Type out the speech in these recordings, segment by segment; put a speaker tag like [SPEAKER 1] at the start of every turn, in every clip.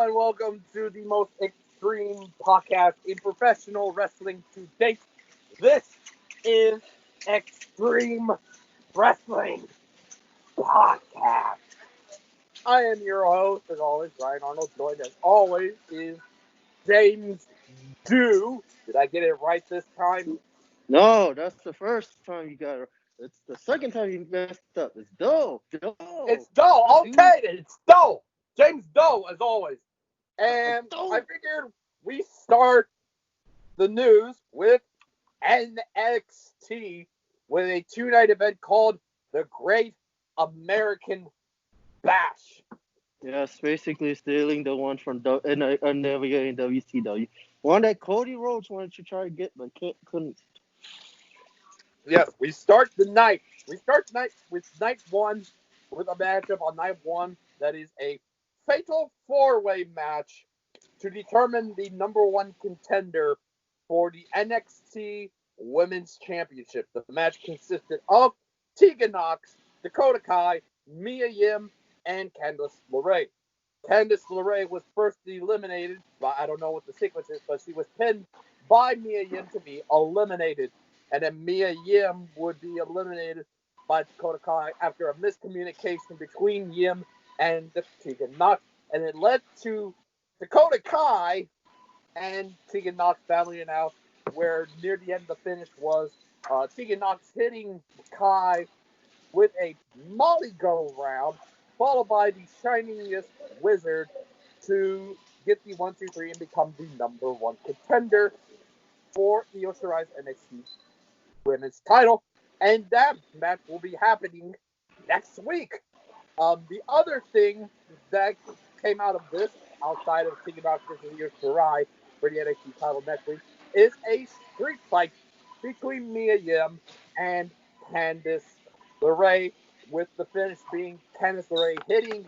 [SPEAKER 1] and welcome to the most extreme podcast in professional wrestling to date. This is Extreme Wrestling Podcast. I am your host, as always, Ryan Arnold, joined as always is James Dew. Did I get it right this time?
[SPEAKER 2] No, that's the first time you got it. It's the second time you messed up. It's Doe.
[SPEAKER 1] It's Doe. Okay, it's Doe. James Doe, as always. And I figured we start the news with NXT with a two-night event called the Great American Bash.
[SPEAKER 2] Yes, basically stealing the one from NWA and WCW. One that Cody Rhodes wanted to try to get, but couldn't.
[SPEAKER 1] Yes, we start the night. We start tonight with night one with a matchup on night one that is a fatal four-way match to determine the number one contender for the NXT Women's Championship. The match consisted of Tegan Nox, Dakota Kai, Mia Yim, and Candice LeRae. Candice LeRae was first eliminated by, I don't know what the sequence is, but she was pinned by Mia Yim to be eliminated. And then Mia Yim would be eliminated by Dakota Kai after a miscommunication between Yim and Tegan Nox. And it led to Dakota Kai and Tegan Nox battling it out, where near the end of the finish was Tegan Nox hitting Kai with a Molly Go round, followed by the Shiniest Wizard to get the 1-2-3 and become the number one contender for the Io Shirai's NXT Women's title. And that match will be happening next week. The other thing that came out of this, outside of Tegan Nox versus Io Shirai for the NXT title next week, is a street fight between Mia Yim and Candice LeRae, with the finish being Candice LeRae hitting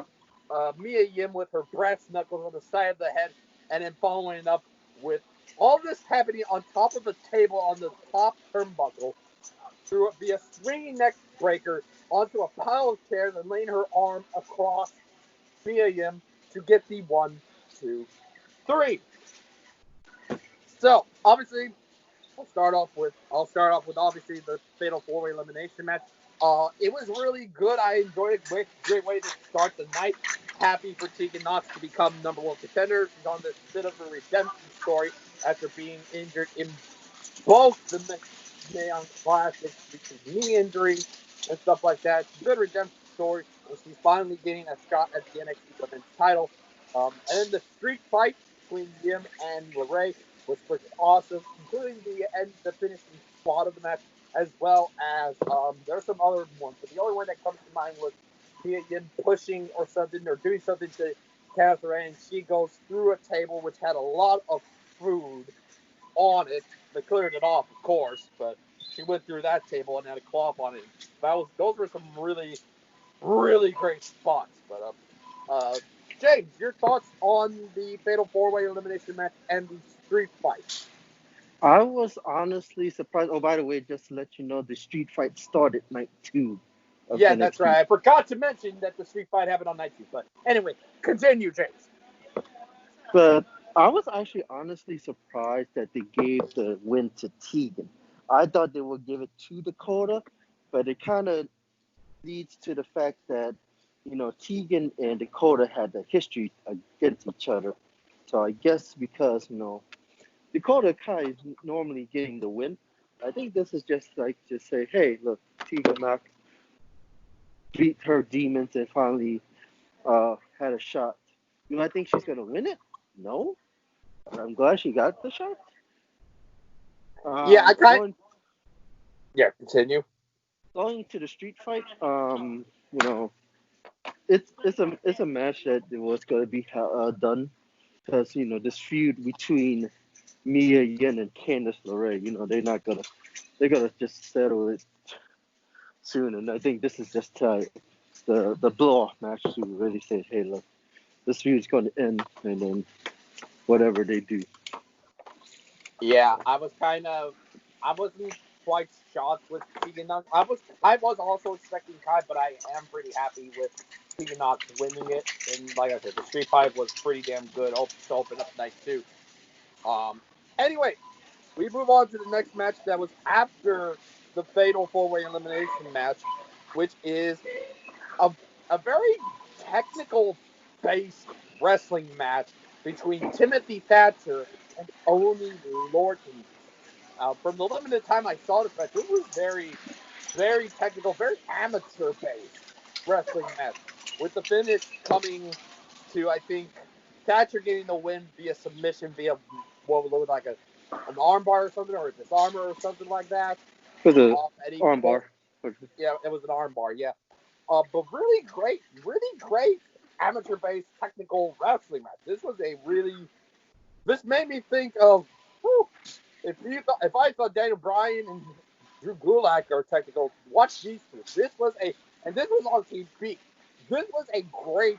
[SPEAKER 1] Mia Yim with her brass knuckles on the side of the head, and then following it up with all this happening on top of the table on the top turnbuckle through via swinging neck breaker onto a pile of chairs and laying her arm across Mia Yim to get the 1-2-3. So obviously, I'll start off with obviously the fatal four-way elimination match. It was really good. I enjoyed it. Great way to start the night. Happy for Tegan Nox to become number one contender. She's on this bit of a redemption story after being injured in both the Neon Classic because knee injury and stuff like that. Good redemption story. And she's finally getting a shot at the NXT Women's title. And then the street fight between Yim and LeRae was pretty awesome, including the finishing spot of the match, as well as there are some other ones. But the only one that comes to mind was Mia Yim pushing or something or doing something to Candice LeRae, and she goes through a table which had a lot of food on it. They cleared it off, of course, but she went through that table and had a cloth on it. Those were some really, really great spots. But James, your thoughts on the Fatal 4-Way Elimination match and the street fight?
[SPEAKER 2] I was honestly surprised. Oh, by the way, just to let you know, the street fight started night 2.
[SPEAKER 1] Yeah, NXT. That's right. I forgot to mention that the street fight happened on night 2. But anyway, continue, James.
[SPEAKER 2] But I was actually honestly surprised that they gave the win to Tegan. I thought they would give it to Dakota, but it kind of leads to the fact that, Tegan and Dakota had a history against each other. So I guess because, Dakota Kai is normally getting the win, I think this is just like to say, hey, look, Tegan Nox beat her demons and finally had a shot. Do I think she's going to win it? No. But I'm glad she got the shot.
[SPEAKER 1] Continue.
[SPEAKER 2] Going to the street fight, it's a match that was going to be done because this feud between Mia Yim and Candice LeRae, they're gonna just settle it soon, and I think this is just the blow off match to really say, hey, look, this feud's going to end, and then whatever they do.
[SPEAKER 1] Yeah, I wasn't quite shocked with Tegan Knox. I was also expecting Kai, but I am pretty happy with Tegan Knox winning it. And like I said, the Street Fight was pretty damn good to open up night 2. Anyway, we move on to the next match that was after the Fatal 4-Way Elimination match, which is a very technical-based wrestling match between Timothy Thatcher and Oni Lorcan. From the limited time I saw this match, it was very, very technical, very amateur-based wrestling match, with the finish coming to, I think, Thatcher getting the win via submission via what looked like an armbar or something, or a disarmer or something like that.
[SPEAKER 2] It was an armbar.
[SPEAKER 1] Yeah, it was an armbar, yeah. But really great amateur-based technical wrestling match. This made me think of, if I thought Daniel Bryan and Drew Gulak are technical, watch these two. This was on TV. This was a great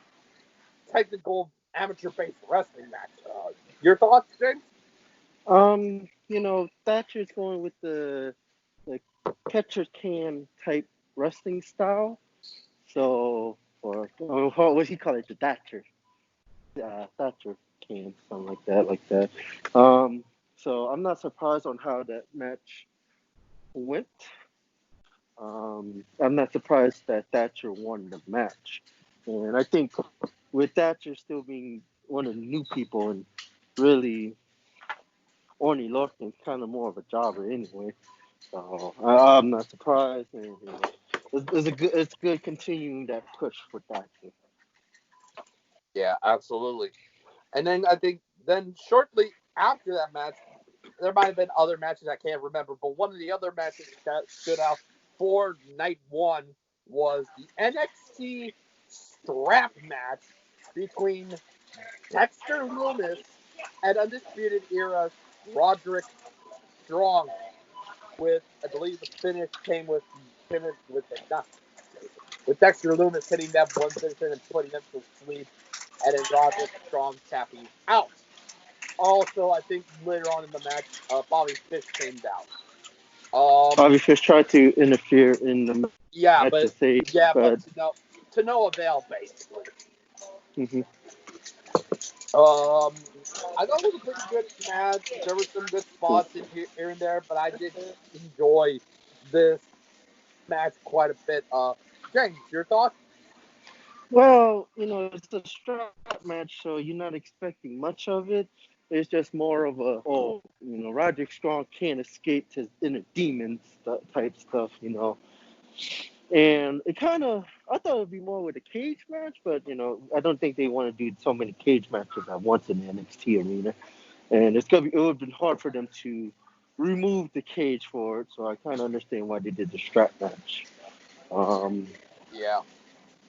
[SPEAKER 1] technical amateur-based wrestling match. Your thoughts, James?
[SPEAKER 2] Thatcher's going with the catcher can type wrestling style. So, or what does he call it? The Thatcher. Thatcher can, something like that. So I'm not surprised on how that match went. I'm not surprised that Thatcher won the match. And I think with Thatcher still being one of the new people, and really Orny Lorcan's kind of more of a jobber anyway. So I'm not surprised. And, it's good continuing that push for Thatcher.
[SPEAKER 1] Yeah, absolutely. And then I think shortly after that match, there might have been other matches I can't remember, but one of the other matches that stood out for night 1 was the NXT strap match between Dexter Lumis and Undisputed Era's Roderick Strong. With, I believe, the finish came with Dexter Lumis hitting that one finisher and putting them to sleep, and then Roderick Strong tapping out. Also, I think later on in the match, Bobby Fish came down.
[SPEAKER 2] Bobby Fish tried to interfere in the match.
[SPEAKER 1] But to no avail, basically.
[SPEAKER 2] Mm-hmm.
[SPEAKER 1] I thought it was a pretty good match. There were some good spots in here and there, but I did enjoy this match quite a bit. James, your thoughts?
[SPEAKER 2] Well, it's a strap match, so you're not expecting much of it. It's just more of Roderick Strong can't escape his inner demons type stuff, And I thought it would be more with a cage match, but, I don't think they want to do so many cage matches at once in the NXT arena. And it would have been hard for them to remove the cage for it, so I kind of understand why they did the strap match.
[SPEAKER 1] Yeah.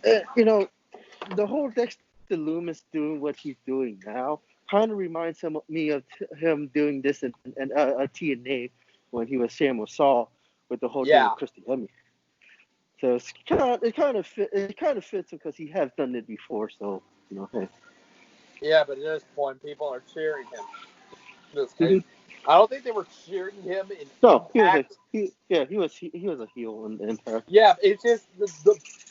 [SPEAKER 2] The whole Dexter Lumis doing what he's doing now kind of reminds me of him doing this in TNA when he was Samuel Saul with the whole thing with Christy Hemme. So it kind of fits because he has done it before. So hey.
[SPEAKER 1] Yeah, but at this point, people are cheering him. I don't think they were cheering him in Impact.
[SPEAKER 2] He was a heel in Impact.
[SPEAKER 1] Yeah, it's just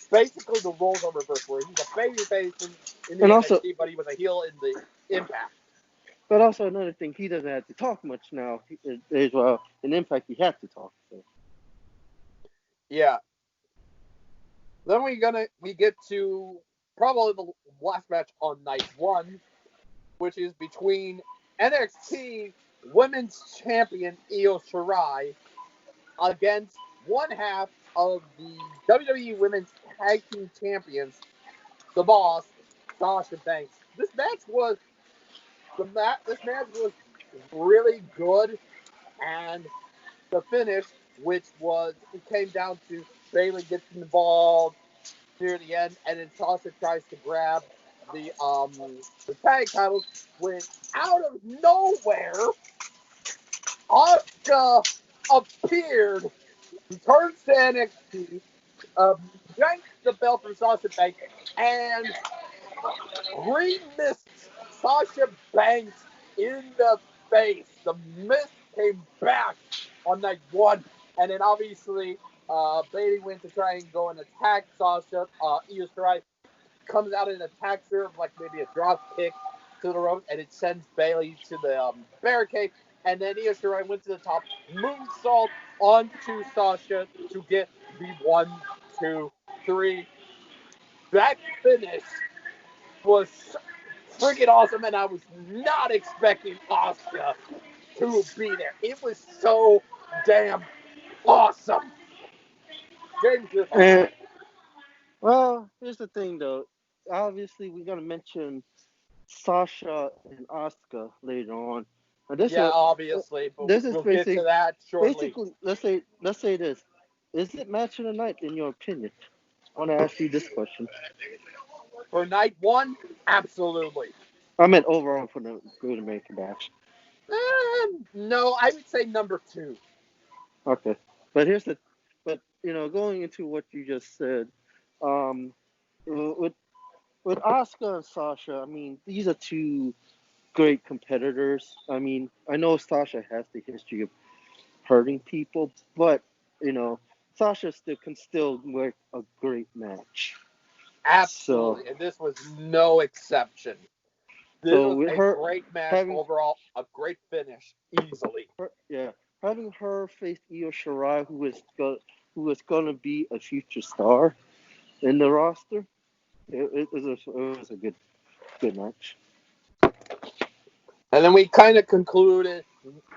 [SPEAKER 1] basically the roles are reversed, where he's a babyface in the NXT, but he was a heel in the Impact.
[SPEAKER 2] But also another thing, he doesn't have to talk much now. As well, in Impact, he has to talk. So.
[SPEAKER 1] Yeah. Then we get to probably the last match on night 1, which is between NXT Women's Champion Io Shirai against one half of the WWE Women's Tag Team Champions, the Boss, Sasha Banks. This match was really good, and the finish, which was, it came down to Bayley gets involved near the end, and then Sasha tries to grab the tag titles when out of nowhere Asuka appeared, returns to NXT, yanks the belt from Sasha Banks, and green mists Sasha Banks in the face. The mist came back on night 1, And then obviously, Bailey went to try and go and attack Sasha. Io Shirai comes out and attacks her, like maybe a drop kick to the rope, and it sends Bailey to the barricade. And then Io Shirai went to the top, moonsault onto Sasha to get the 1, 2, 3. That finish was freaking awesome, and I was not expecting Asuka to be there. It was so damn awesome. James, your thoughts?
[SPEAKER 2] And well, here's the thing though. Obviously, we're gonna mention Sasha and Asuka later on. Now,
[SPEAKER 1] Yeah, obviously, but
[SPEAKER 2] this is
[SPEAKER 1] we'll get to that shortly.
[SPEAKER 2] basically let's say this: is it match of the night in your opinion? I want to ask you this question.
[SPEAKER 1] For night 1, absolutely.
[SPEAKER 2] I meant overall for the Great American Bash.
[SPEAKER 1] No, I would say number 2.
[SPEAKER 2] Okay, but going into what you just said, um, with Asuka and Sasha, I mean, these are two great competitors. I mean, I know Sasha has the history of hurting people, but Sasha can still work a great match.
[SPEAKER 1] Absolutely, and this was no exception. This
[SPEAKER 2] So
[SPEAKER 1] was
[SPEAKER 2] with
[SPEAKER 1] a
[SPEAKER 2] her
[SPEAKER 1] great match
[SPEAKER 2] having
[SPEAKER 1] overall, a great finish, easily.
[SPEAKER 2] having her face Io Shirai, who is gonna be a future star in the roster, it was a good match.
[SPEAKER 1] And then we kind of concluded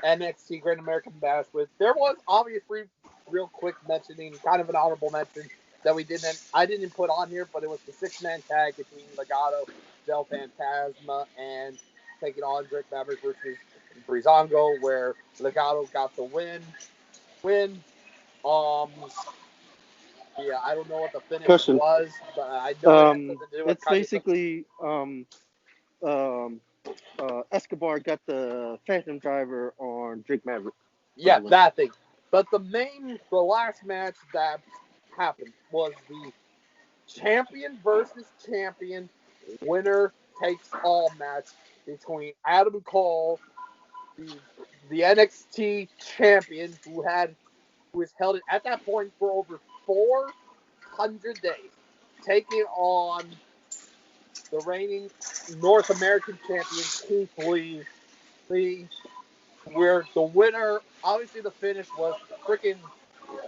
[SPEAKER 1] NXT Great American Bash with there was obviously real quick mentioning, kind of an honorable mention that I didn't put on here, but it was the 6-man tag between Legado, Del Fantasma, and taking on Drake Maverick versus Breezango, where Legado got the win. Yeah, I don't know what the finish
[SPEAKER 2] Question.
[SPEAKER 1] was, but I know it had something to do with
[SPEAKER 2] It's basically Escobar got the Phantom Driver on Drake Maverick.
[SPEAKER 1] Yeah, that thing. But the last match that happened was the champion versus champion, winner takes all match between Adam Cole, the NXT champion who was held it at that point for over 400 days, taking on the reigning North American champion Keith Lee, where the winner, obviously the finish was freaking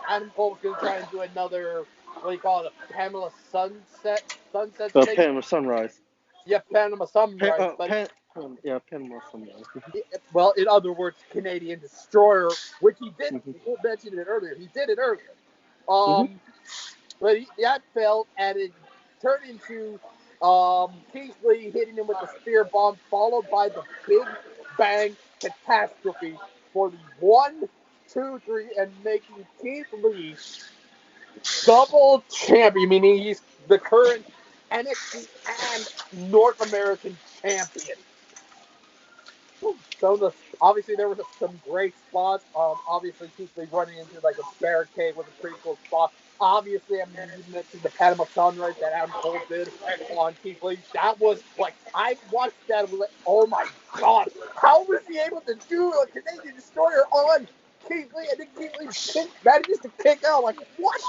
[SPEAKER 1] Adam Cole was going to try and do another, what do you call it, a Pamela Sunset thing?
[SPEAKER 2] Panama Sunrise.
[SPEAKER 1] Yeah, Panama Sunrise.
[SPEAKER 2] Panama Sunrise.
[SPEAKER 1] Well, in other words, Canadian Destroyer, which he did. He mentioned it earlier. He did it earlier. But that fell, and it turned into Keith Lee hitting him with the spear bomb, followed by the Big Bang Catastrophe for the 1, 2, 3, and making Keith Lee double champion, meaning he's the current NXT and North American champion. So obviously there was some great spots. Obviously Keith Lee running into like a barricade was a pretty cool spot. Obviously, I mean, you mentioned the Panama Sunrise that Adam Cole did on Keith Lee. That was like, I watched that and was like, oh my god, how was he able to do a Canadian Destroyer on Keith Lee? And then Keith Lee manages to kick out. Like, what?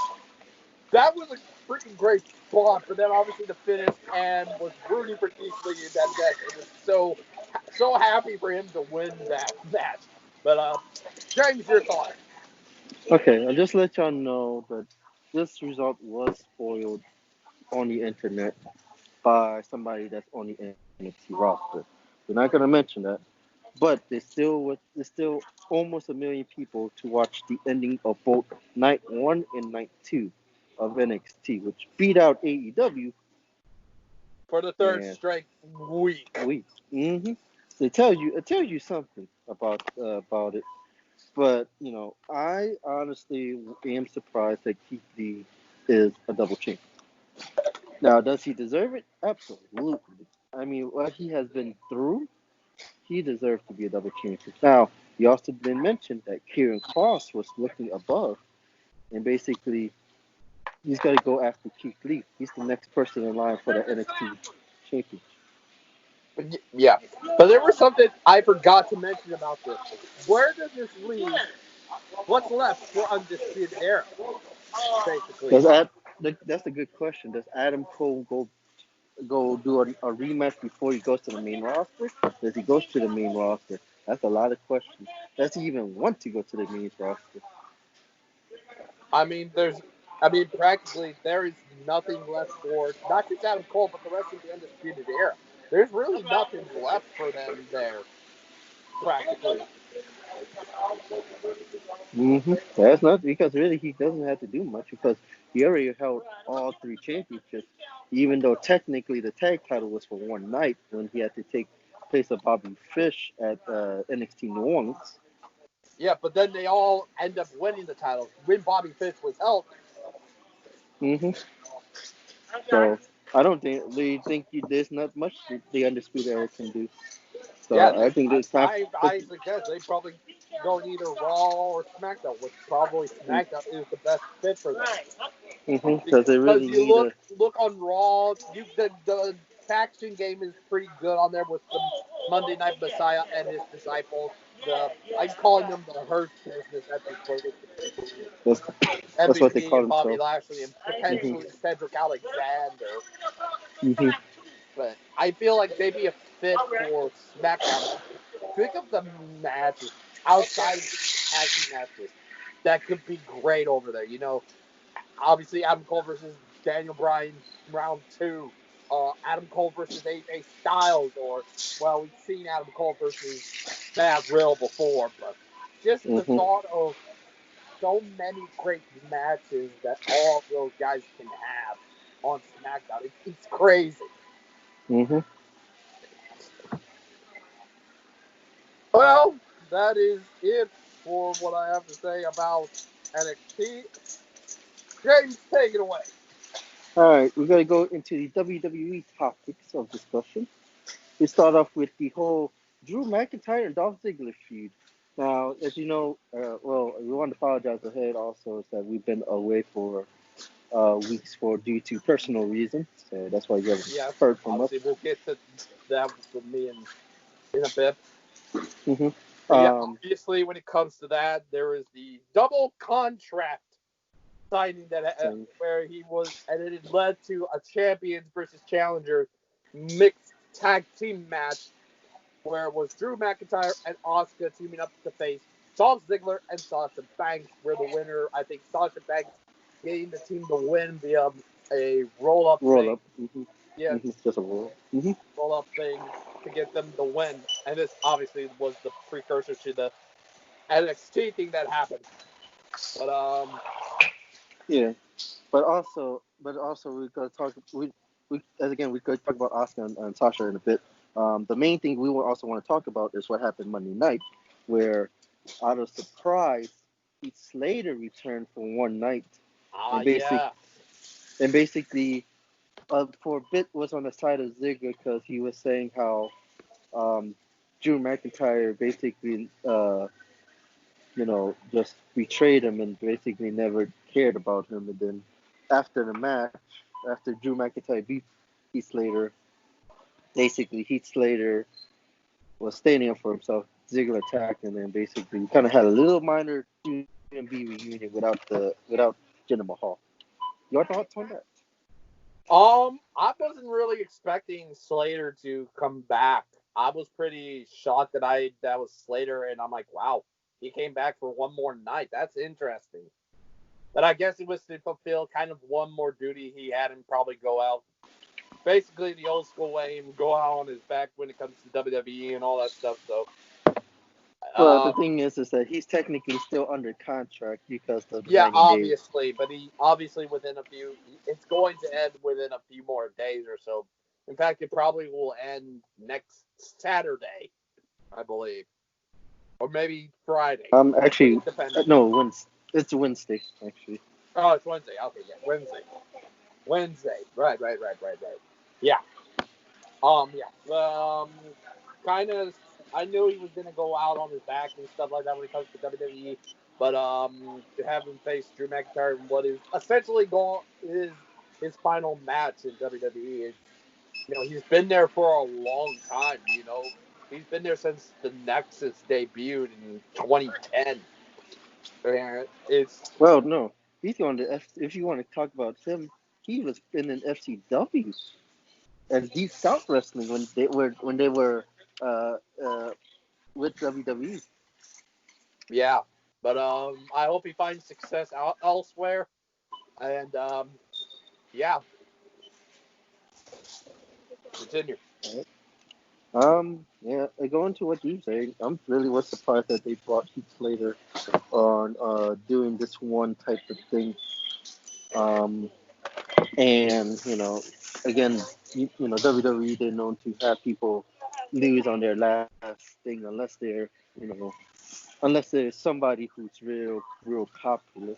[SPEAKER 1] That was a freaking great spot. But then obviously the finish, and was rooting for Keith Lee in that match. It was so happy for him to win that match. But James, your thoughts?
[SPEAKER 2] Okay, I'll just let y'all know that this result was spoiled on the internet by somebody that's on the NXT roster. We're not gonna mention that, but there's still almost 1 million people to watch the ending of both night 1 and night 2 of NXT, which beat out AEW
[SPEAKER 1] for the third straight week.
[SPEAKER 2] Mm-hmm. So it tells you something about it. But I honestly am surprised that Keith Lee is a double champion. Now, does he deserve it? Absolutely. I mean, what he has been through, he deserves to be a double champion. Now, you also did mention that Kieran Cross was looking above, and basically, he's got to go after Keith Lee. He's the next person in line for the NXT championship.
[SPEAKER 1] Yeah, but there was something I forgot to mention about this. Where does this leave What's left for Undisputed Era, basically?
[SPEAKER 2] That's a good question. Does Adam Cole go do a rematch before he goes to the main roster? Does he go to the main roster? That's a lot of questions. Does he even want to go to the main roster?
[SPEAKER 1] Practically there is nothing left for not just Adam Cole, but the rest of the Undisputed Era. There's really nothing left for them there, practically.
[SPEAKER 2] That's not because really he doesn't have to do much because he already held all three championships, even though technically the tag title was for one night when he had to take place of Bobby Fish at NXT New Orleans.
[SPEAKER 1] Yeah, but then they all end up winning the titles when Bobby Fish was held.
[SPEAKER 2] So I don't think there's not much the Undisputed Era can do. So
[SPEAKER 1] Yeah,
[SPEAKER 2] I think it's time.
[SPEAKER 1] I suggest they probably go either Raw or SmackDown, which probably SmackDown is the best fit for them.
[SPEAKER 2] Because they really
[SPEAKER 1] you
[SPEAKER 2] need
[SPEAKER 1] look on Raw, the faction game is pretty good on there with the Monday Night Messiah and his disciples. I'm calling them the Hurt Business at this point.
[SPEAKER 2] That's what they
[SPEAKER 1] MVP
[SPEAKER 2] call
[SPEAKER 1] and Bobby
[SPEAKER 2] themselves.
[SPEAKER 1] Lashley and potentially Cedric Alexander.
[SPEAKER 2] Mm-hmm.
[SPEAKER 1] But I feel like they'd be a fit for SmackDown. Think of the matches outside of tag team matches that could be great over there. Obviously Adam Cole versus Daniel Bryan round 2. Adam Cole versus AJ Styles, or we've seen Adam Cole versus Matt Riddle before, but just the thought of so many great matches that all of those guys can have on SmackDown, it's crazy. Well, that is it for what I have to say about NXT. James, take it away.
[SPEAKER 2] All right, we're going to go into the WWE topics of discussion. We start off with the whole Drew McIntyre and Dolph Ziggler feud. Now, as you know, we want to apologize ahead also is that we've been away for weeks due to personal reasons. So that's why you haven't heard from us.
[SPEAKER 1] We'll get to that with me in a bit. Obviously, when it comes to that, there is the double contract signing where he was, and it led to a champions versus challengers mixed tag team match where it was Drew McIntyre and Asuka teaming up to face Dolph Ziggler and Sasha Banks, where the winner, I think Sasha Banks, getting the team to win via a roll-up thing. Yeah,
[SPEAKER 2] just a roll.
[SPEAKER 1] Roll-up thing to get them to win. And this obviously was the precursor to the NXT thing that happened. But
[SPEAKER 2] yeah, but also we're gonna talk. We're going to talk about Asuka and Sasha in a bit. The main thing we also want to talk about is what happened Monday night, where out of surprise, Heath Slater returned for one night. And basically, for a bit was on the side of Ziggler because he was saying how Drew McIntyre basically, just betrayed him and basically never cared about him. And then after the match, after Drew McIntyre beat Heath Slater, basically Heath Slater was standing up for himself. Ziggler attacked, and then basically kind of had a little minor DMV reunion without Jinder Mahal. Your thoughts on that?
[SPEAKER 1] I wasn't really expecting Slater to come back. I was pretty shocked that was Slater, and I'm like, wow, he came back for one more night. That's interesting. But I guess it was to fulfill kind of one more duty he had and probably go out. Basically the old school way and go out on his back when it comes to WWE and all that stuff. So,
[SPEAKER 2] well, the thing is that he's technically still under contract because of the 90
[SPEAKER 1] obviously,
[SPEAKER 2] days.
[SPEAKER 1] But he obviously it's going to end within a few more days or so. In fact, it probably will end next Saturday, I believe, or maybe Friday.
[SPEAKER 2] Actually, no, Wednesday. It's Wednesday, actually.
[SPEAKER 1] Oh, it's Wednesday. Okay, yeah, Wednesday. Right. Yeah. Kind of. I knew he was gonna go out on his back and stuff like that when it comes to WWE, but to have him face Drew McIntyre in what is essentially his final match in WWE. He's been there for a long time. He's been there since the Nexus debuted in 2010. And it's
[SPEAKER 2] Well, no, he's going to if you want to talk about him, he was in an FCW as Deep South Wrestling when they were uh, uh, with WWE.
[SPEAKER 1] yeah. But I hope he finds success elsewhere. And yeah, continue.
[SPEAKER 2] Yeah, going to what you say, I'm really was surprised that they brought Heath Slater on doing this one type of thing. Um, and again, WWE they're known to have people lose on their last thing unless there's somebody who's real popular.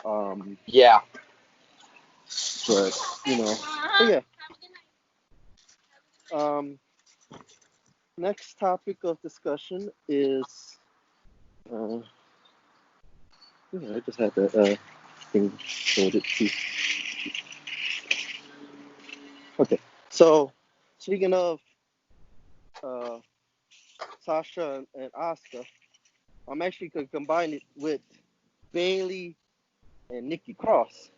[SPEAKER 2] Um,
[SPEAKER 1] Yeah.
[SPEAKER 2] but but yeah. Um, Next topic of discussion is uh, I just had the thing loaded too. Okay, so speaking of uh, Sasha and Asuka, I'm actually going to combine it with Bailey and Nikki Cross.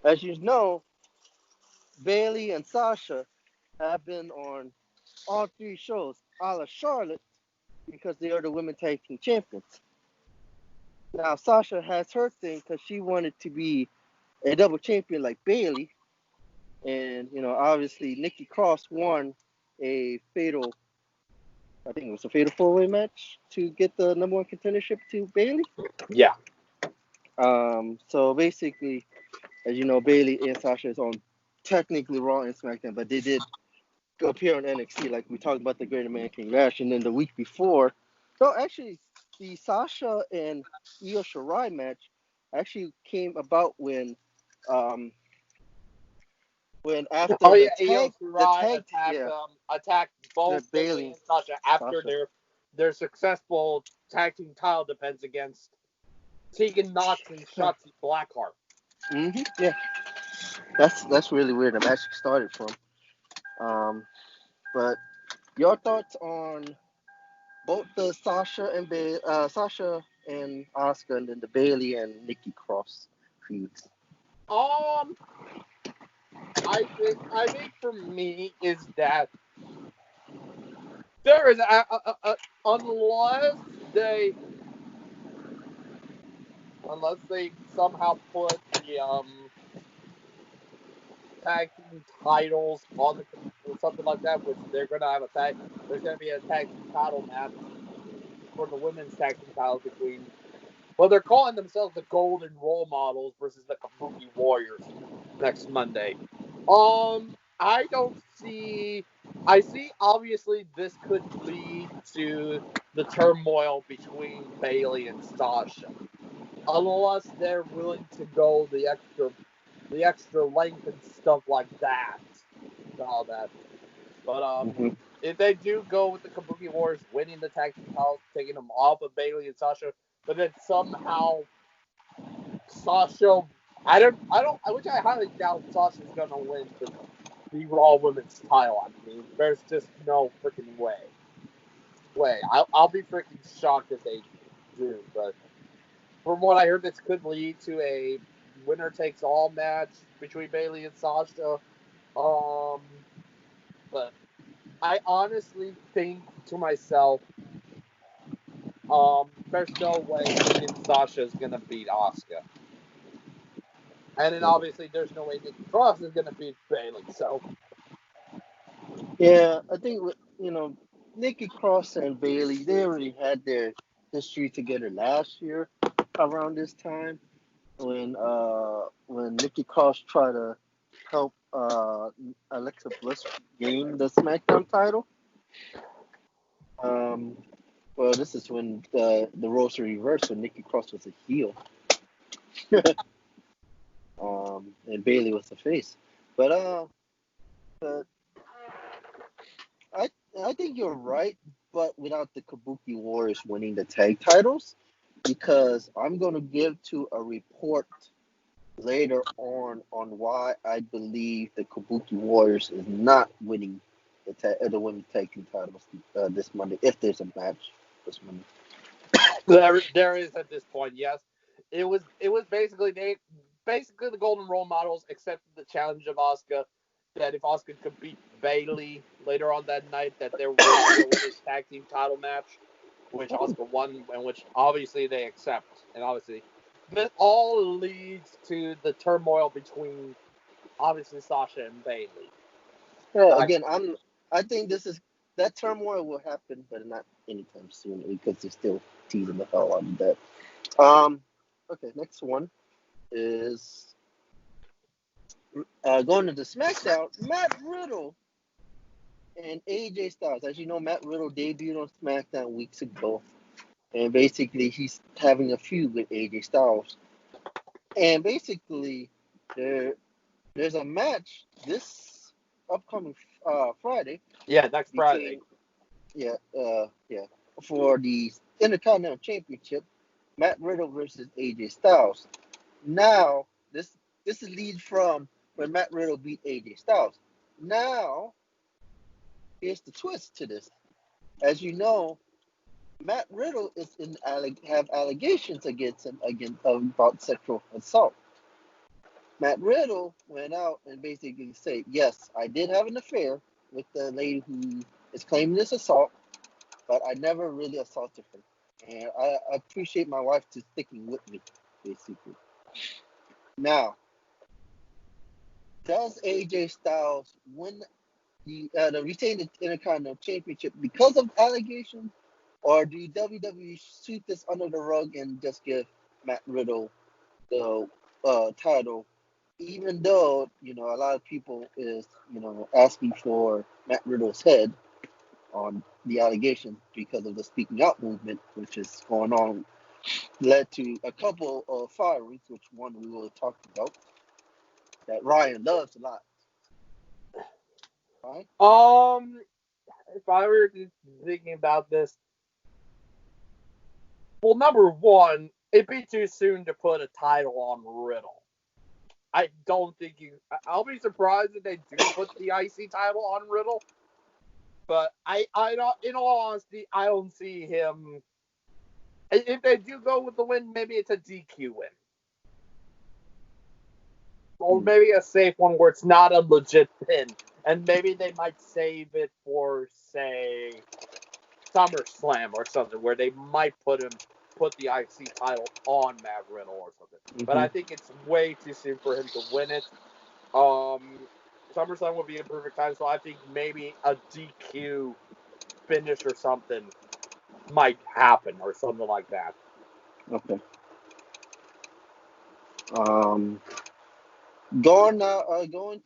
[SPEAKER 2] As you know, Bailey and Sasha have been on all three shows, a la Charlotte, because they are the women tag team champions. Now, Sasha has her thing because she wanted to be a double champion like Bailey. And, obviously, Nikki Cross won a I think it was a fatal four-way match to get the number one contendership to Bailey.
[SPEAKER 1] Yeah.
[SPEAKER 2] So basically, as you know, Bailey and Sasha is on technically Raw and SmackDown, but they did appear on NXT, like we talked about the Great American Bash, and then the week before. So actually, the Sasha and Io Shirai match actually came about um, when
[SPEAKER 1] Oh
[SPEAKER 2] after
[SPEAKER 1] yeah, Io Shirai attacked
[SPEAKER 2] the
[SPEAKER 1] both Bailey
[SPEAKER 2] Bailey
[SPEAKER 1] and Sasha after
[SPEAKER 2] Sasha.
[SPEAKER 1] their successful tag team title defense against Tegan Knox and Shotzi Blackheart.
[SPEAKER 2] Yeah, that's really where the match started from. But your thoughts on both the Sasha and Asuka, and then the Bailey and Nikki Cross feuds?
[SPEAKER 1] Um, I think for me is that there is unless they somehow put the tag team titles on the or something like that, which they're gonna have a tag. There's gonna be a tag team title match for the women's tag team titles between. Well, they're calling themselves the Golden Role Models versus the Kabuki Warriors next Monday. I don't see. I see. Obviously, this could lead to the turmoil between Bailey and Sasha, unless they're willing to go the extra length and stuff like that. All that. But
[SPEAKER 2] Mm-hmm.
[SPEAKER 1] if they do go with the Kabuki Warriors winning the tag team titles, taking them off of Bailey and Sasha, but then somehow Sasha, which I highly doubt Sasha's gonna win the Raw Women's title. I mean, there's just no freaking way. I'll be freaking shocked if they do. But from what I heard, this could lead to a winner takes all match between Bailey and Sasha. But I honestly think to myself, there's no way freaking Sasha is gonna beat Asuka. And then obviously there's no way Nikki Cross is gonna beat Bailey. So
[SPEAKER 2] Yeah, I think Nikki Cross and Bailey, they already had their history together last year around this time when Nikki Cross tried to help Alexa Bliss gain the SmackDown title. Um, well, this is when the roles were reversed when Nikki Cross was a heel, and Bailey was the face. But but I I think you're right, but without the Kabuki Warriors winning the tag titles, because I'm gonna give to a report later on why I believe the Kabuki Warriors is not winning the women's tag team titles this Monday if there's a match this Monday.
[SPEAKER 1] There is at this point, yes. It was basically the Golden Role Models accepted the challenge of Asuka, that if Asuka could beat Bayley later on that night, that there would be a women's tag team title match, which Asuka won, and which obviously they accept. And obviously, this all leads to the turmoil between obviously Sasha and Bayley.
[SPEAKER 2] Yeah, again, I think that turmoil will happen, but not anytime soon because they're still teasing the hell out of that. Okay, next one is going to the SmackDown. Matt Riddle and AJ Styles. As you know, Matt Riddle debuted on SmackDown weeks ago, and basically he's having a feud with AJ Styles. And basically, there's a match this upcoming Friday.
[SPEAKER 1] Yeah, next Friday.
[SPEAKER 2] Yeah, for the Intercontinental Championship, Matt Riddle versus AJ Styles. Now, this is lead from when Matt Riddle beat AJ Styles. Now, here's the twist to this. As you know, Matt Riddle is have allegations against him about sexual assault. Matt Riddle went out and basically said, yes, I did have an affair with the lady who is claiming this assault, but I never really assaulted her. And I appreciate my wife to sticking with me, basically. Now, does AJ Styles win the retain the Intercontinental Championship because of allegations, or do WWE sweep this under the rug and just give Matt Riddle the title, even though a lot of people is asking for Matt Riddle's head on the allegations because of the speaking out movement, which is going on, led to a couple of firings, which one we will talk about that Ryan loves a lot. Right?
[SPEAKER 1] If I were thinking about this, well, number one, it'd be too soon to put a title on Riddle. I don't think I'll be surprised if they do put the IC title on Riddle. But I don't, in all honesty, I don't see him. If they do go with the win, maybe it's a DQ win. Or maybe a safe one where it's not a legit pin. And maybe they might save it for, say, SummerSlam or something, where they might put the IC title on Matt Riddle or something. Mm-hmm. But I think it's way too soon for him to win it. SummerSlam would be a perfect time, so I think maybe a DQ finish or something might happen or something like that.
[SPEAKER 2] Okay. Going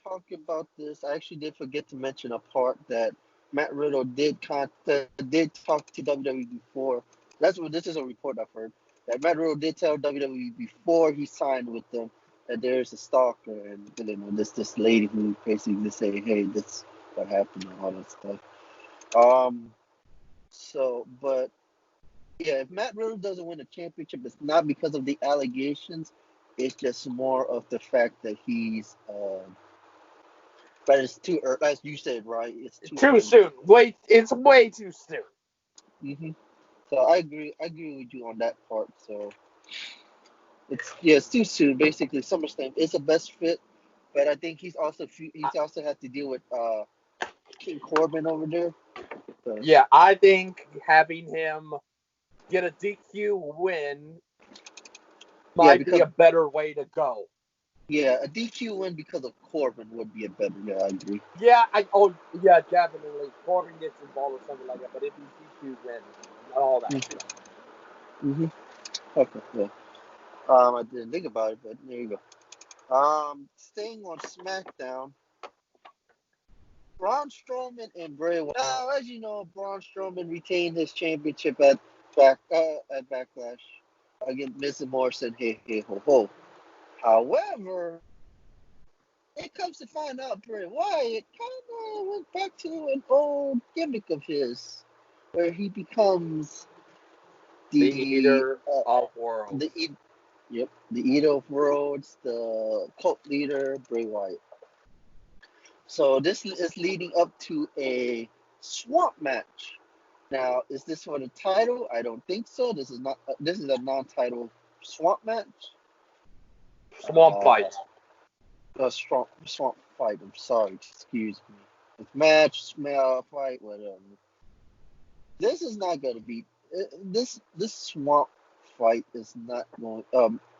[SPEAKER 2] talk about this. I actually did forget to mention a part that Matt Riddle did talk to WWE before. This is a report I've heard, that Matt Riddle did tell WWE before he signed with them that there's a stalker and this lady who basically say, hey, this is what happened and all that stuff. But yeah, if Matt Riddle doesn't win a championship, it's not because of the allegations. It's just more of the fact that he's. But it's too early, as you said, right? It's
[SPEAKER 1] too soon. It's way too soon.
[SPEAKER 2] Mm-hmm. So I agree with you on that part. So it's too soon. Basically, SummerSlam is the best fit, but I think he's also had to deal with King Corbin over there. So.
[SPEAKER 1] Yeah, I think having him get a DQ win might be a better way to go.
[SPEAKER 2] Yeah, a DQ win because of Corbin would be a better. Yeah, I agree.
[SPEAKER 1] Yeah, definitely. Corbin gets involved or something like that, but it'd be DQ win, not all that.
[SPEAKER 2] Mm-hmm. Okay. Yeah. I didn't think about it, but there you go. Staying on SmackDown, Braun Strowman and Bray Wyatt. Now, as you know, Braun Strowman retained his championship at Backlash against Miz and Morrison. Hey, ho, ho. However, it comes to find out Bray Wyatt kind of went back to an old gimmick of his, where he becomes the
[SPEAKER 1] Eater of Worlds.
[SPEAKER 2] The Eater of Worlds, the cult leader, Bray Wyatt. So this is leading up to a swamp match Now, is this for the title? I don't think so. This is not. This is a non-title swamp match.
[SPEAKER 1] Swamp fight.
[SPEAKER 2] A swamp fight. I'm sorry. Excuse me. It's match, smell, fight, whatever. This is not going to be. This swamp fight is not going.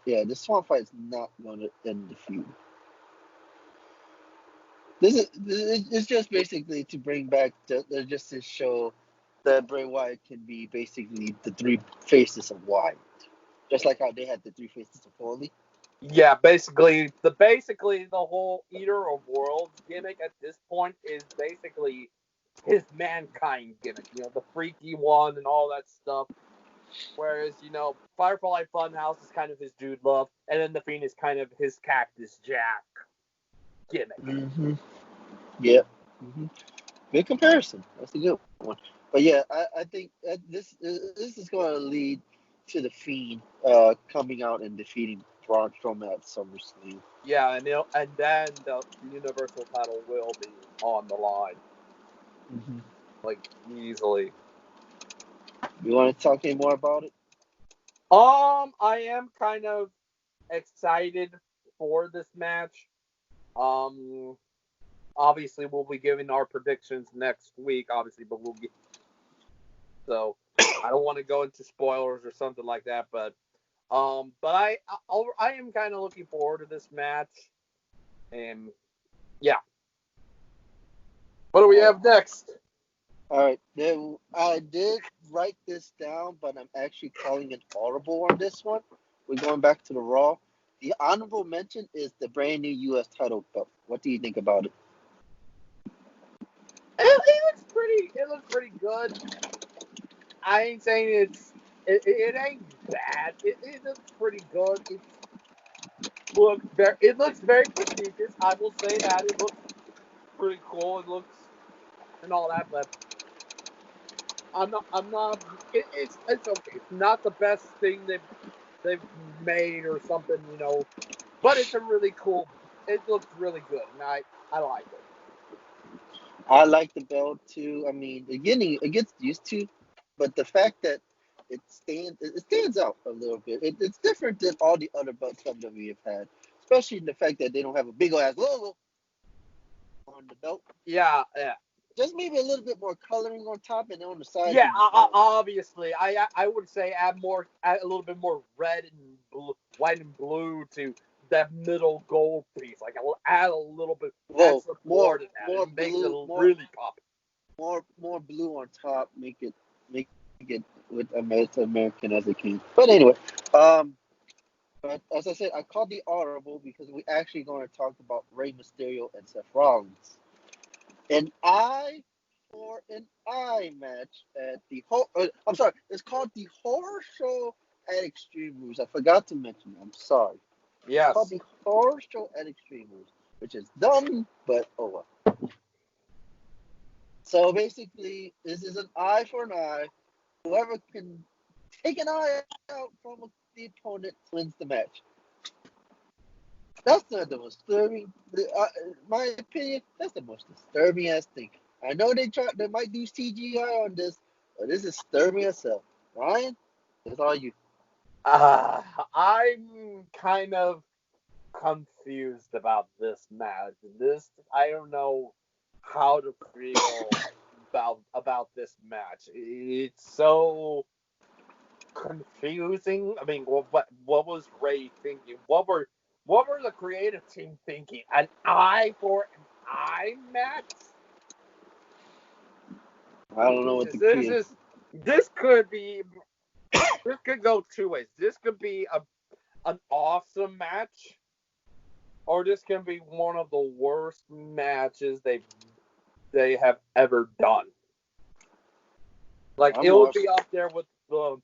[SPEAKER 2] Yeah, this swamp fight is not going to end the feud. It's just basically to bring back just to show that Bray Wyatt can be basically the three faces of Wyatt, just like how they had the three faces of Foley.
[SPEAKER 1] Yeah, basically the whole Eater of Worlds gimmick at this point is basically his mankind gimmick. You know, the freaky one and all that stuff. Whereas, you know, Firefly Funhouse is kind of his dude love, and then the Fiend is kind of his Cactus Jack gimmick.
[SPEAKER 2] Mm-hmm. Yeah. Mm-hmm. Good comparison. That's a good one. But yeah, I think this is going to lead to the Fiend coming out and defeating Braun Strowman at SummerSlam.
[SPEAKER 1] Yeah, and then the Universal title will be on the line, like easily.
[SPEAKER 2] You want to talk any more about it?
[SPEAKER 1] I am kind of excited for this match. Obviously we'll be giving our predictions next week, obviously, but so I don't want to go into spoilers or something like that, but I am kind of looking forward to this match, and yeah. What do we have next?
[SPEAKER 2] All right, then I did write this down, but I'm actually calling an audible on this one. We're going back to the Raw. The honorable mention is the brand new U.S. title belt. What do you think about it?
[SPEAKER 1] It looks pretty good. I ain't saying it ain't bad. It looks pretty good. It looks very prestigious. I will say that it looks pretty cool. It looks and all that, but I'm not. It's okay. It's not the best thing they've made or something, you know. But it's a really cool. It looks really good, and I like it.
[SPEAKER 2] I like the belt too. I mean, it gets used to, but the fact that it stands out a little bit. It's different than all the other belts WWE have had, especially in the fact that they don't have a big old ass logo on the belt.
[SPEAKER 1] Yeah.
[SPEAKER 2] Just maybe a little bit more coloring on top and on the sides.
[SPEAKER 1] Yeah, obviously, I would say add a little bit more red and blue, white and blue to that middle gold piece. Like I'll add a little bit, add some more to that. It makes it really pop.
[SPEAKER 2] More blue on top, make it with American as it can. But anyway, but as I said, I called the audible because we actually going to talk about Rey Mysterio and Seth Rollins. An eye for an eye match at the I'm sorry, it's called the Horror Show at Extreme Rules. I forgot to mention it. I'm sorry.
[SPEAKER 1] Yes.
[SPEAKER 2] It's called the Horror Show at Extreme Rules, which is dumb, but oh well. So basically, this is an eye for an eye. Whoever can take an eye out from the opponent wins the match. That's not the most disturbing. My opinion, that's the most disturbing ass thing. I know they might do CGI on this, but this is disturbing as hell. Ryan, that's all you.
[SPEAKER 1] I'm kind of confused about this match. I don't know how to feel about this match. It's so confusing. I mean, what was Ray thinking? What were the creative team thinking? An eye for an eye match?
[SPEAKER 2] I don't know what the
[SPEAKER 1] This could go two ways. This could be an awesome match, or this can be one of the worst matches they have ever done. Like it would be up there with the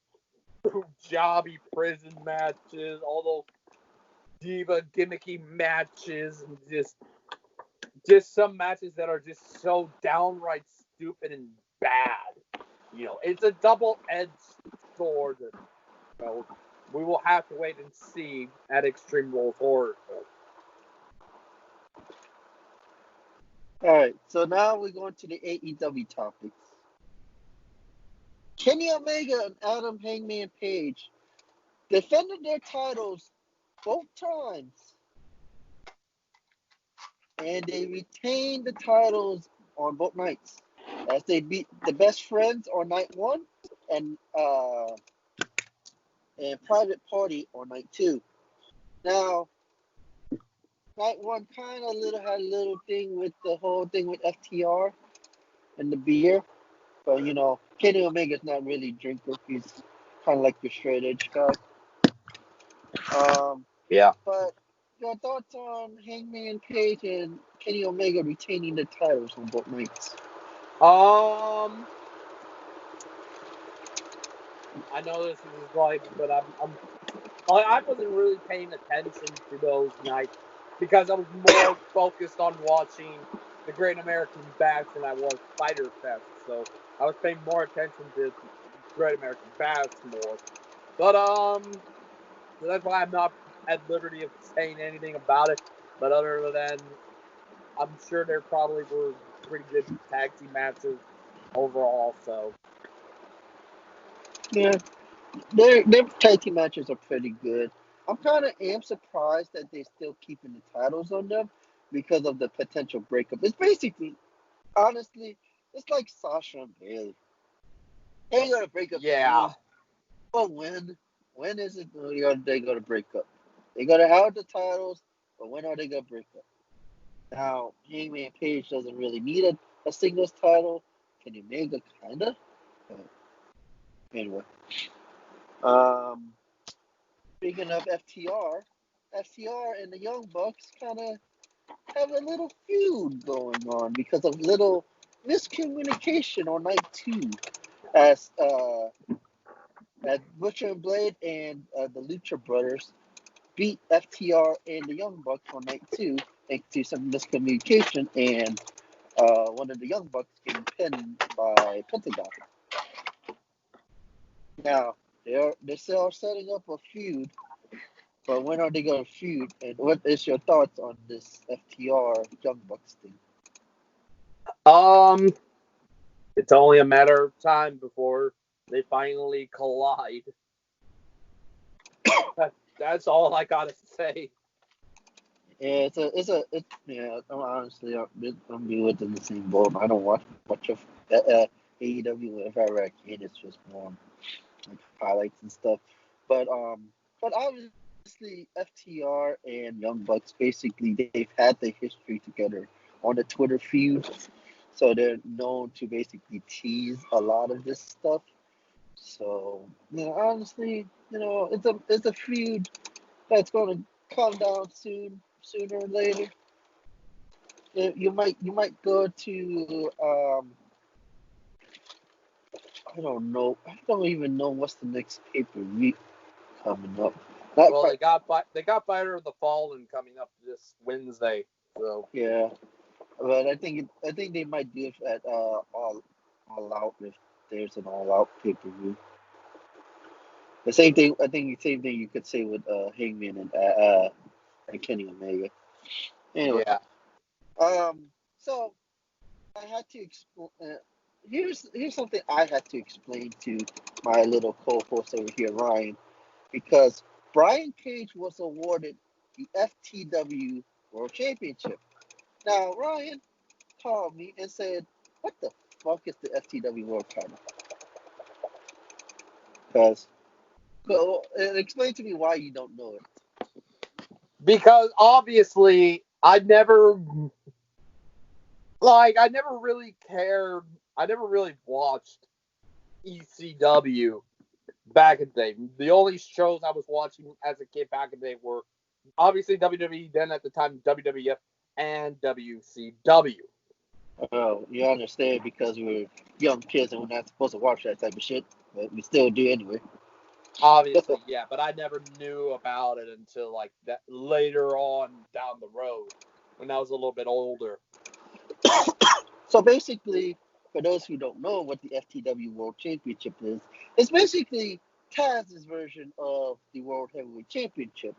[SPEAKER 1] jobby prison matches, all those diva gimmicky matches, and just some matches that are just so downright stupid and bad. You know, it's a double-edged sword. That, you know, we will have to wait and see at Extreme Rules Horror.
[SPEAKER 2] All right, so now we're going to the AEW topics. Kenny Omega and Adam Hangman Page defended their titles both times, and they retained the titles on both nights, as they beat the Best Friends on night 1 and Private Party on night 2. Now, night 1 kind of had a little thing with the whole thing with FTR and the beer, but Kenny Omega's not really a drinker. He's kind of like your straight edge guy.
[SPEAKER 1] Yeah.
[SPEAKER 2] But your thoughts on Hangman Page and Kenny Omega retaining the titles on both nights?
[SPEAKER 1] I know this is like, but I wasn't really paying attention to those nights because I was more focused on watching the Great American Bash than I was Fyter Fest. So I was paying more attention to Great American Bash more. But so that's why I'm not at liberty of saying anything about it. But other than, I'm sure there probably were pretty good tag team matches overall. So
[SPEAKER 2] Yeah, their tag team matches are pretty good. I'm kind of surprised that they're still keeping the titles on them because of the potential breakup. It's basically, honestly, it's like Sasha and Bailey. They're gonna break up.
[SPEAKER 1] yeah.
[SPEAKER 2] Soon, but when? When is it they gonna break up? They gotta have the titles, but when are they gonna break up? Now, Hangman Page doesn't really need a singles title. Kenny Omega kinda. Anyway. Speaking of FTR and the Young Bucks kind of have a little feud going on because of little miscommunication on night 2, as Butcher and Blade and the Lucha Brothers beat FTR and the Young Bucks on night 2 thanks to some miscommunication, and one of the Young Bucks getting pinned by Pentagon. Now they're still setting up a feud. But when are they going to feud? And what is your thoughts on this FTR Young Bucks thing?
[SPEAKER 1] It's only a matter of time before they finally collide. That's all I gotta say.
[SPEAKER 2] Yeah, honestly, I'm within the same boat. I don't watch much of AEW if I can. It's just more like highlights and stuff. But obviously FTR and Young Bucks, basically they've had the history together on the Twitter feud, so they're known to basically tease a lot of this stuff. So honestly, it's a feud that's going to come down sooner or later. You might go to I don't know. I don't even know what's the next pay-per-view coming up.
[SPEAKER 1] Well, they got Fighter of the Fallen coming up this Wednesday. So
[SPEAKER 2] yeah, but I think they might do it at all out if there's an all out pay-per-view. The same thing. I think the same thing you could say with Hangman and Kenny Omega. Anyway,
[SPEAKER 1] yeah.
[SPEAKER 2] So I had to explain. Here's something I had to explain to my little co-host over here, Ryan, because Brian Cage was awarded the FTW World Championship. Now Ryan called me and said, "What the fuck is the FTW World Title?" Because explain to me why you don't know it.
[SPEAKER 1] Because obviously I never really cared. I never really watched ECW back in the day. The only shows I was watching as a kid back in the day were obviously WWE, then at the time WWF and WCW.
[SPEAKER 2] Oh, you understand because we're young kids and we're not supposed to watch that type of shit, but we still do anyway.
[SPEAKER 1] Obviously, yeah, but I never knew about it until like that later on down the road when I was a little bit older.
[SPEAKER 2] So basically, for those who don't know what the FTW World Championship is, it's basically Taz's version of the World Heavyweight Championship.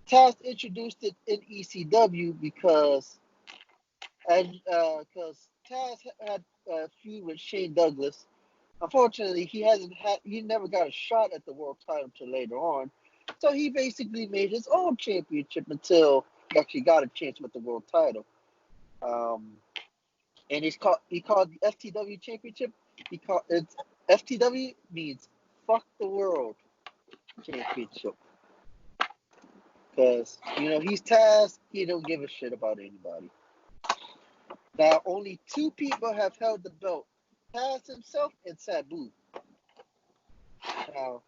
[SPEAKER 2] Taz introduced it in ECW because Taz had a feud with Shane Douglas, Unfortunately, he never got a shot at the world title until later on. So he basically made his own championship until he actually got a chance with the world title. Um, and he called the FTW championship. It's FTW means fuck the world championship. Because, he's Taz, he don't give a shit about anybody. Now, only two people have held the belt, Taz himself and Sabu. Now,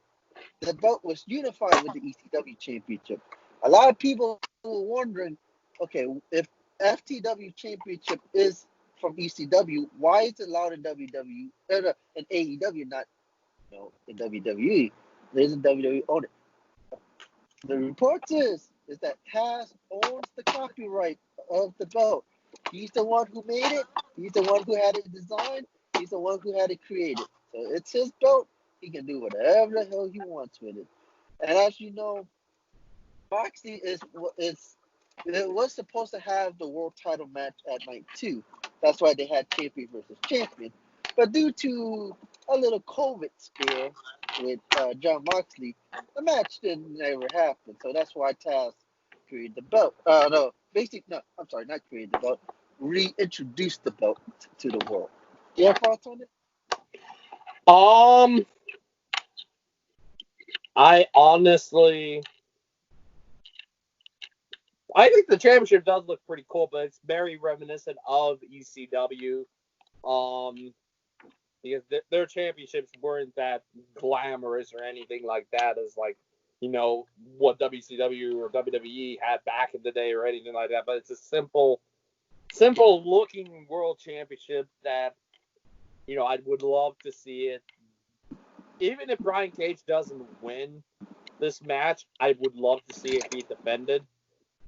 [SPEAKER 2] the belt was unified with the ECW championship. A lot of people were wondering, okay, if FTW championship is from ECW, why is it allowed in WWE, in AEW, not in WWE? There's a WWE on it. The report is that Taz owns the copyright of the belt. He's the one who made it. He's the one who had it designed. He's the one who had it created. So it's his belt. He can do whatever the hell he wants with it. And as you know, Moxley it was supposed to have the world title match at night 2. That's why they had champion versus champion. But due to a little COVID scare with John Moxley, the match didn't ever happen. So that's why Taz created the belt. Not created the belt. Reintroduced the belt to the world. Your thoughts on it?
[SPEAKER 1] I honestly, I think the championship does look pretty cool, but it's very reminiscent of ECW. Because their championships weren't that glamorous or anything like that as what WCW or WWE had back in the day or anything like that. But it's a simple looking world championship that I would love to see it. Even if Brian Cage doesn't win this match, I would love to see it be defended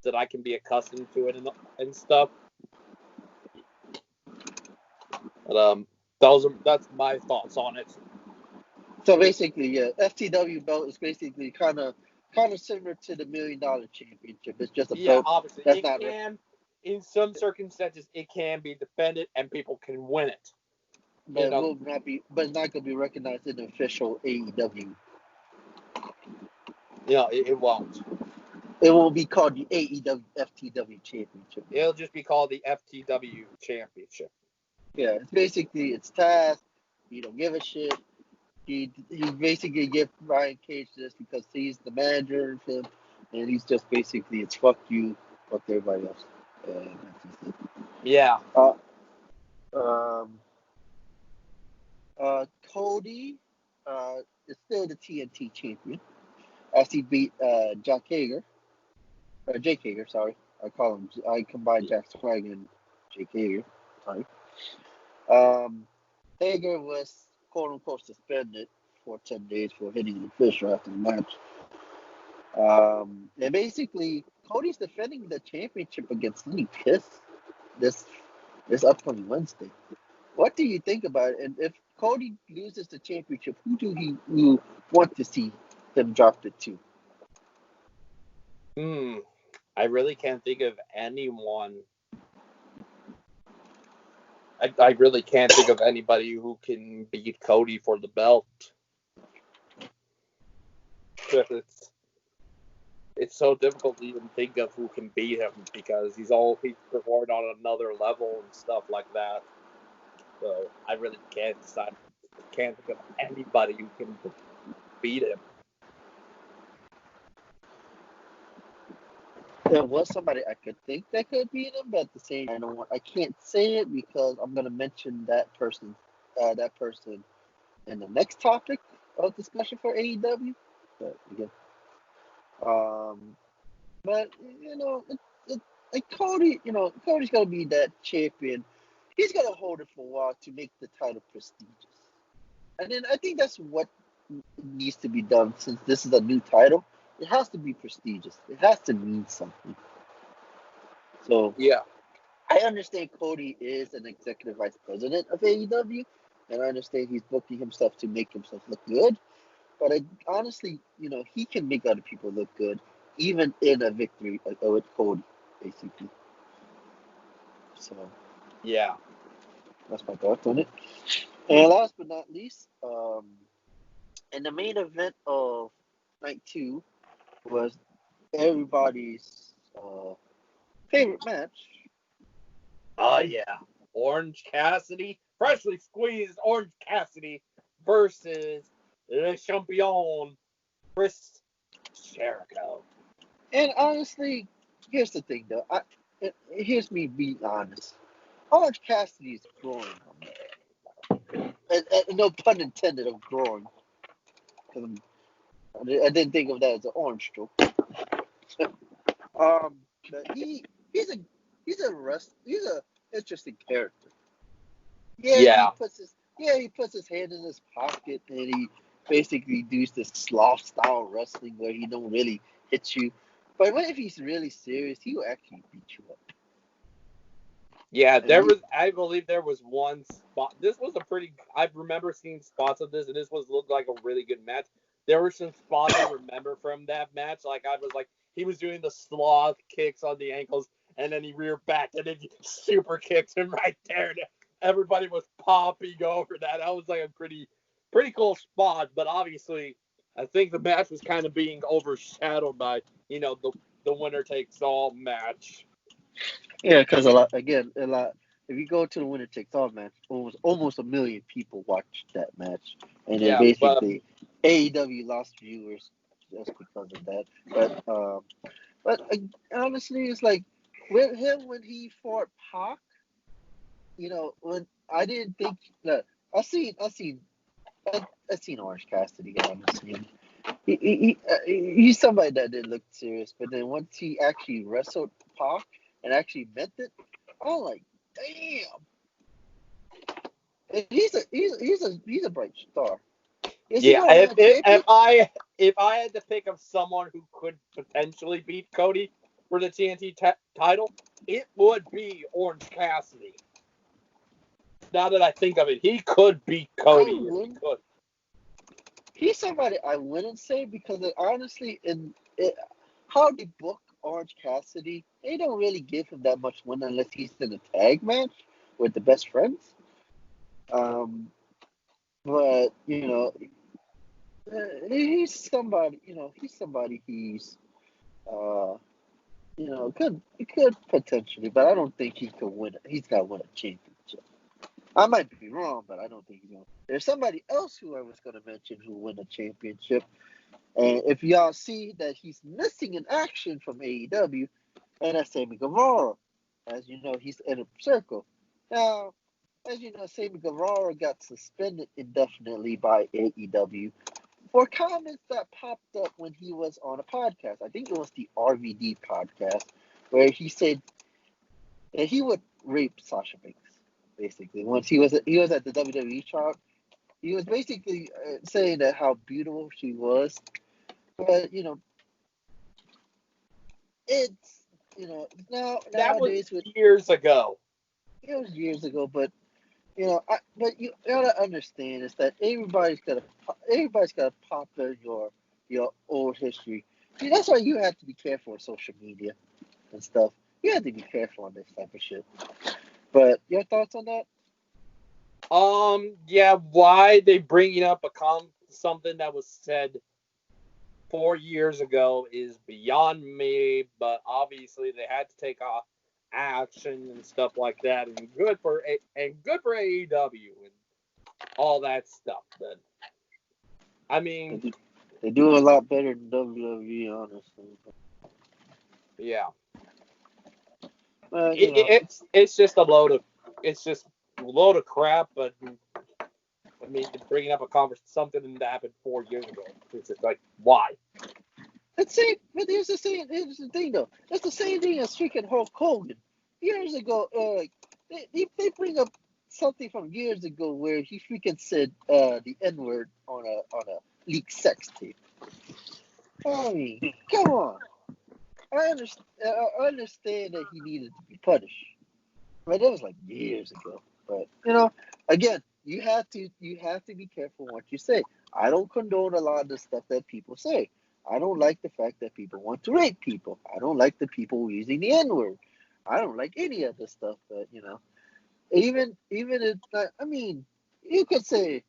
[SPEAKER 1] so that I can be accustomed to it and stuff. But that's my thoughts on it.
[SPEAKER 2] So basically, yeah, FTW belt is basically kind of similar to the $1 Million Championship. It's just a belt
[SPEAKER 1] obviously
[SPEAKER 2] that's not.
[SPEAKER 1] In some circumstances, it can be defended and people can win it.
[SPEAKER 2] But it will not be. But it's not going to be recognized in the official AEW.
[SPEAKER 1] It won't.
[SPEAKER 2] It will be called the AEW FTW Championship.
[SPEAKER 1] It'll just be called the FTW Championship.
[SPEAKER 2] Yeah, it's Taz. He don't give a shit. He basically give Brian Cage this because he's the manager of him, and he's just basically it's fuck you, fuck everybody else. And that's just it.
[SPEAKER 1] Yeah.
[SPEAKER 2] Cody is still the TNT champion as he beat Jake Hager, sorry. I combined Jack Swagger and Jake Hager. Sorry. Hager was quote unquote suspended for 10 days for hitting an official after the match. And basically, Cody's defending the championship against Lee Kiss this upcoming Wednesday. What do you think about it? And if Cody loses the championship, who do you want to see him drop it to?
[SPEAKER 1] I really can't think of anyone. I really can't think of anybody who can beat Cody for the belt. It's so difficult to even think of who can beat him because he's performed on another level and stuff like that. So I really can't think of anybody who can beat him.
[SPEAKER 2] There was somebody I could think that could beat him, but at the same time, I can't say it because I'm gonna mention that person in the next topic of discussion for AEW. But again, but Cody, Cody's gonna be that champion. He's gonna hold it for a while to make the title prestigious, and then I think that's what needs to be done since this is a new title. It has to be prestigious. It has to mean something. So
[SPEAKER 1] yeah,
[SPEAKER 2] I understand Cody is an executive vice president of AEW, and I understand he's booking himself to make himself look good. But honestly, he can make other people look good, even in a victory with Cody, basically. So
[SPEAKER 1] yeah,
[SPEAKER 2] that's my thoughts on it. And last but not least, in the main event of night 2 was everybody's favorite match.
[SPEAKER 1] Oh, yeah. Orange Cassidy, freshly squeezed Orange Cassidy versus Le Champion, Chris Jericho.
[SPEAKER 2] And honestly, here's the thing, though. Here's me being honest. Orange Cassidy is growing on me. And no pun intended of growing. I didn't think of that as an orange joke. But he's a interesting character.
[SPEAKER 1] Yeah.
[SPEAKER 2] He puts his hand in his pocket and he basically does this sloth style wrestling where he don't really hit you. But what if he's really serious? He will actually beat you up.
[SPEAKER 1] Yeah, I believe there was one spot. This was I remember seeing spots of this, and this looked like a really good match. There were some spots I remember from that match. Like, I was like, he was doing the sloth kicks on the ankles, and then he rear back, and then he super kicked him right there. And everybody was popping over that. That was like a pretty cool spot, but obviously, I think the match was kind of being overshadowed by, the winner takes all match.
[SPEAKER 2] Yeah, because a lot. If you go to the winner takes all match, almost 1 million people watched that match, and then basically AEW lost viewers just because of that. But honestly, it's like with him when he fought Pac. When I didn't think that I seen Orange Cassidy. Honestly, he's somebody that didn't look serious, but then once he actually wrestled Pac and actually meant it, I'm like, damn. And he's a bright star. Is he
[SPEAKER 1] Yeah,
[SPEAKER 2] gonna win a champion?
[SPEAKER 1] if I had to pick of someone who could potentially beat Cody for the TNT title, it would be Orange Cassidy. Now that I think of it, he could beat Cody if he could.
[SPEAKER 2] He's somebody I wouldn't say because honestly, how they book Orange Cassidy, they don't really give him that much win unless he's in a tag match with the best friends. But he's somebody. He's could potentially, but I don't think he could win. He's got to win a championship. I might be wrong, but I don't think he's going. There's somebody else who I was going to mention who win a championship, and if y'all see that he's missing in action from AEW, and that's Sammy Guevara. As you know, he's in a circle. Now, as you know, Sammy Guevara got suspended indefinitely by AEW for comments that popped up when he was on a podcast. I think it was the RVD podcast, where he said that he would rape Sasha Banks. Basically, once he was at the WWE shop, he was basically saying that how beautiful she was, but it's
[SPEAKER 1] that was
[SPEAKER 2] nowadays
[SPEAKER 1] years ago.
[SPEAKER 2] It was years ago, but but you gotta understand is that everybody's gotta pop in your old history. See, that's why you have to be careful with social media and stuff. You have to be careful on this type of shit. But your thoughts on that?
[SPEAKER 1] Yeah, why they bringing up something that was said 4 years ago is beyond me, but obviously they had to take off action and stuff like that, and good for AEW and all that stuff. But I mean,
[SPEAKER 2] they do a lot better than WWE, honestly.
[SPEAKER 1] Yeah, it's just a load of crap. But I mean, bringing up something that happened 4 years ago, it's just like, why?
[SPEAKER 2] But here's the thing though. It's the same thing as freaking Hulk Hogan. Years ago, they bring up something from years ago where he freaking said the N-word on a leaked sex tape. I mean, come on. I understand that he needed to be punished, but that was like years ago. But again, you have to be careful what you say. I don't condone a lot of the stuff that people say. I don't like the fact that people want to rape people. I don't like the people using the N-word. I don't like any of this stuff. But even if I mean, you could say,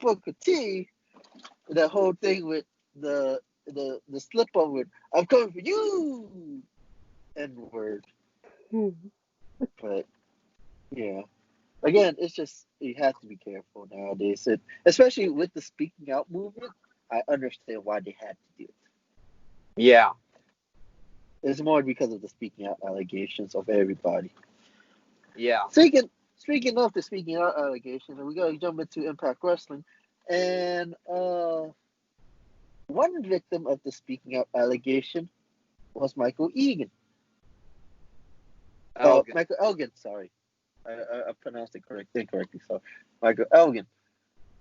[SPEAKER 2] Booker T, that whole thing with the slip up with "I'm coming for you" N-word. But yeah, again, it's just you have to be careful nowadays, especially with the speaking out movement. I understand why they had to do it.
[SPEAKER 1] Yeah.
[SPEAKER 2] It's more because of the speaking out allegations of everybody.
[SPEAKER 1] Yeah.
[SPEAKER 2] Speaking of the speaking out allegations, we gotta jump into Impact Wrestling, and one victim of the speaking out allegation was Michael Egan.
[SPEAKER 1] Elgin.
[SPEAKER 2] Michael Elgin, sorry. I pronounced it incorrectly, so Michael Elgin.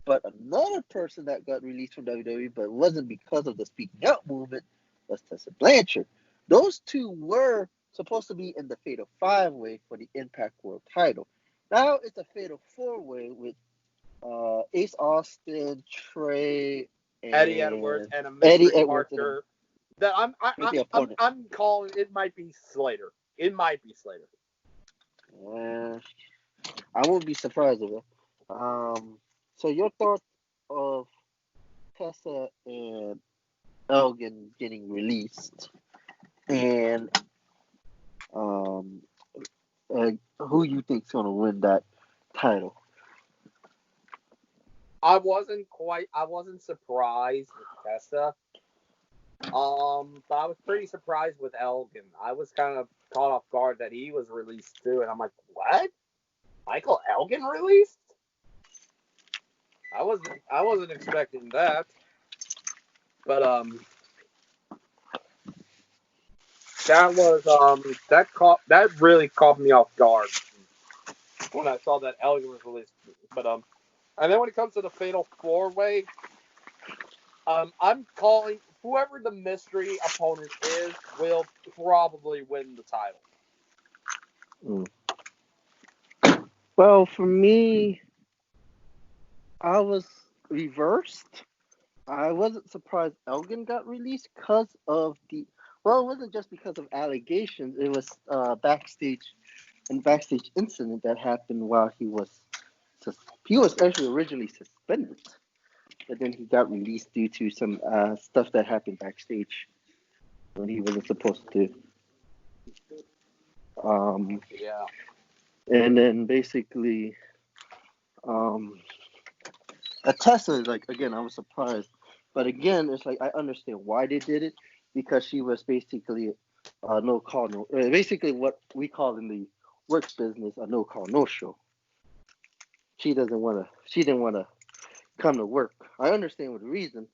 [SPEAKER 2] But another person that got released from WWE, but it wasn't because of the speaking out movement, was Tessa Blanchard. Those two were supposed to be in the Fatal 5-Way for the Impact World title. Now it's a Fatal 4-Way with Ace Austin, Trey, and
[SPEAKER 1] Eddie Edwards and a mystery partner that I'm calling. It might be Slater. It might be Slater.
[SPEAKER 2] I won't be surprised if it. So your thoughts of Tessa and Elgin getting released, and who you think's gonna win that title?
[SPEAKER 1] I wasn't surprised with Tessa. But I was pretty surprised with Elgin. I was kind of caught off guard that he was released too, and I'm like, what? Michael Elgin released? I wasn't expecting that. But that really caught me off guard when I saw that Elgin was released. But and then when it comes to the Fatal 4-Way, I'm calling whoever the mystery opponent is will probably win the title.
[SPEAKER 2] Well, for me, I was reversed. I wasn't surprised Elgin got released because of it wasn't just because of allegations. It was backstage incident that happened while he was actually originally suspended, but then he got released due to some stuff that happened backstage when he wasn't supposed to.
[SPEAKER 1] Yeah.
[SPEAKER 2] And then basically, Tessa is like, again, I was surprised, but again, it's like I understand why they did it, because she was basically basically what we call in the work business a no call no show. She didn't want to come to work. I understand what the reason,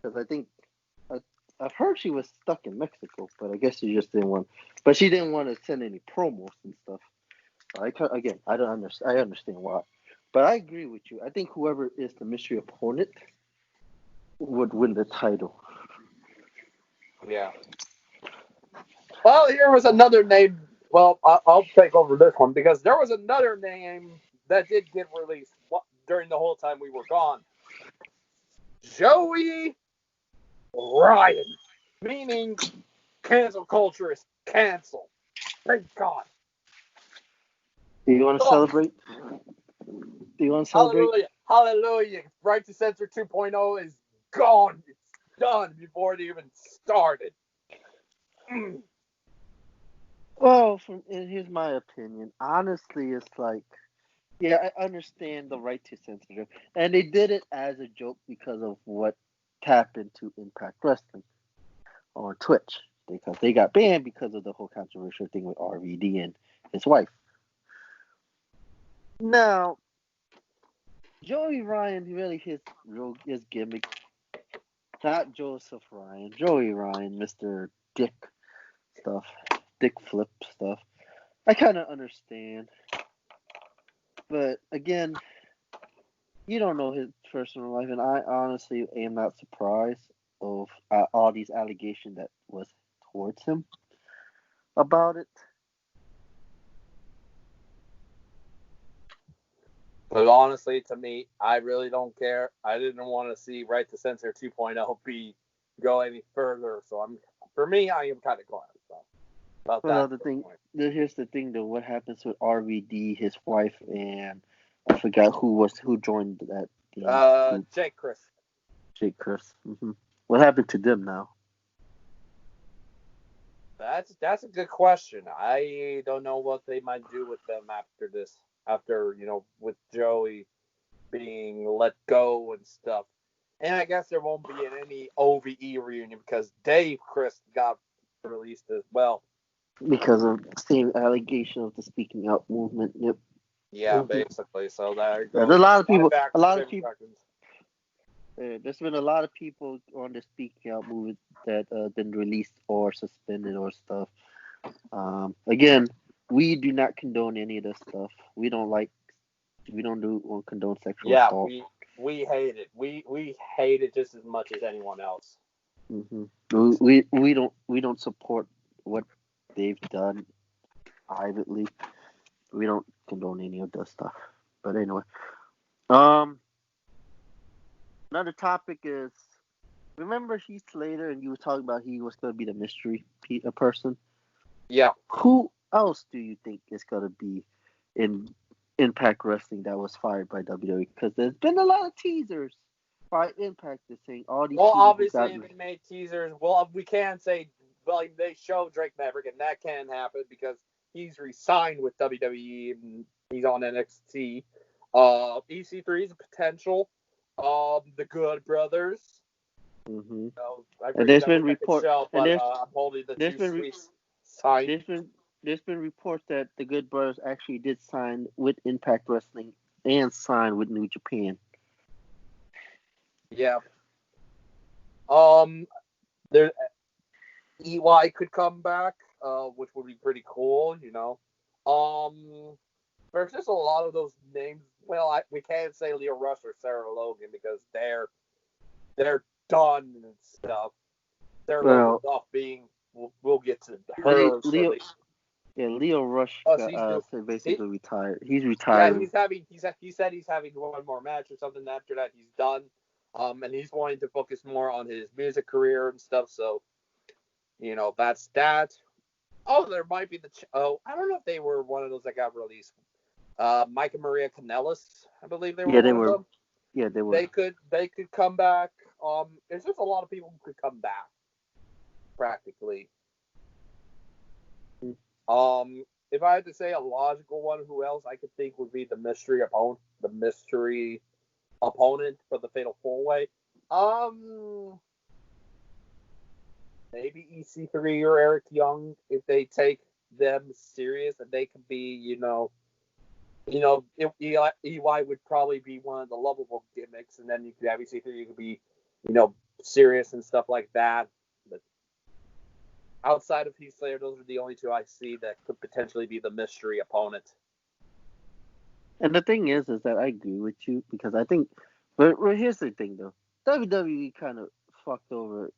[SPEAKER 2] because I think I've heard she was stuck in Mexico, but I guess she just didn't want. But she didn't want to send any promos and stuff. I don't understand. I understand why, but I agree with you. I think whoever is the mystery opponent would win the title.
[SPEAKER 1] Yeah. Well, here was another name. Well, I'll take over this one because there was another name that did get released during the whole time we were gone. Joey Ryan. Meaning cancel culture is canceled. Thank God.
[SPEAKER 2] Do you want to celebrate?
[SPEAKER 1] Hallelujah. Hallelujah. Right to Censor 2.0 is gone. It's done before it even started.
[SPEAKER 2] Well, here's my opinion. Honestly, it's like, yeah, I understand the right to censorship, and they did it as a joke because of what happened to Impact Wrestling on Twitch, because they got banned because of the whole controversial thing with RVD and his wife. Now, Joey Ryan, really his gimmick, not Joseph Ryan, Joey Ryan, Mr. Dick Flip stuff. I kind of understand. But again, you don't know his personal life, and I honestly am not surprised of all these allegations that was towards him about it.
[SPEAKER 1] But honestly, to me, I really don't care. I didn't want to see Right to Censor 2.0 go any further. So I am kind of glad about that.
[SPEAKER 2] Here's the thing, though. What happens with RVD, his wife, and I forgot who joined that.
[SPEAKER 1] Jake Chris.
[SPEAKER 2] Jake Chris. What happened to them now?
[SPEAKER 1] That's a good question. I don't know what they might do with them after this. After with Joey being let go and stuff. And I guess there won't be any OVE reunion because Dave Chris got released as well.
[SPEAKER 2] Because of the same allegation of the speaking out movement. Yep.
[SPEAKER 1] Yeah, basically. So there goes.
[SPEAKER 2] There's a lot of people. There's been a lot of people on the speaking out movement that been released or suspended or stuff. Again, we do not condone any of this stuff. We don't condone sexual assault.
[SPEAKER 1] Yeah, we hate it. We hate it just as much as anyone else.
[SPEAKER 2] We don't support what they've done privately. We don't condone any of this stuff. But anyway, another topic is, remember Heath Slater, and you were talking about he was going to be the mystery person.
[SPEAKER 1] Yeah.
[SPEAKER 2] Who else do you think is going to be in Impact Wrestling that was fired by WWE? Because there's been a lot of teasers by Impact that's saying all these.
[SPEAKER 1] Well, obviously they made teasers. Well, we can't say. Well, they show Drake Maverick, and that can't happen because he's re-signed with WWE and he's on NXT. EC3 is a potential. The Good Brothers.
[SPEAKER 2] Mm-hmm.
[SPEAKER 1] So,
[SPEAKER 2] and there's been reports.
[SPEAKER 1] I'm holding the two signed.
[SPEAKER 2] There's been reports that the Good Brothers actually did sign with Impact Wrestling and sign with New Japan.
[SPEAKER 1] Yeah. There, EY could come back, which would be pretty cool, There's just a lot of those names. Well, we can't say Leo Rush or Sarah Logan because they're done and stuff. Logan's off being. We'll get to her.
[SPEAKER 2] Leo Rush basically retired. He's
[SPEAKER 1] Yeah,
[SPEAKER 2] retiring.
[SPEAKER 1] he said he's having one more match or something. After that, he's done. And he's wanting to focus more on his music career and stuff. So, that's that. Oh, there might be I don't know if they were one of those that got released. Mike and Maria Kanellis, I believe they were.
[SPEAKER 2] Yeah, they
[SPEAKER 1] one
[SPEAKER 2] were.
[SPEAKER 1] Of them.
[SPEAKER 2] Yeah, they were.
[SPEAKER 1] They could come back. There's just a lot of people who could come back, practically. If I had to say a logical one, who else I could think would be the mystery opponent for the Fatal 4-Way? Maybe EC3 or Eric Young, if they take them serious, and they could be, if EY would probably be one of the lovable gimmicks, and then you could have EC3, you could be, serious and stuff like that. But outside of Heath Slater, those are the only two I see that could potentially be the mystery opponent.
[SPEAKER 2] And the thing is that I agree with you because I think, but here's the thing though, WWE kind of fucked over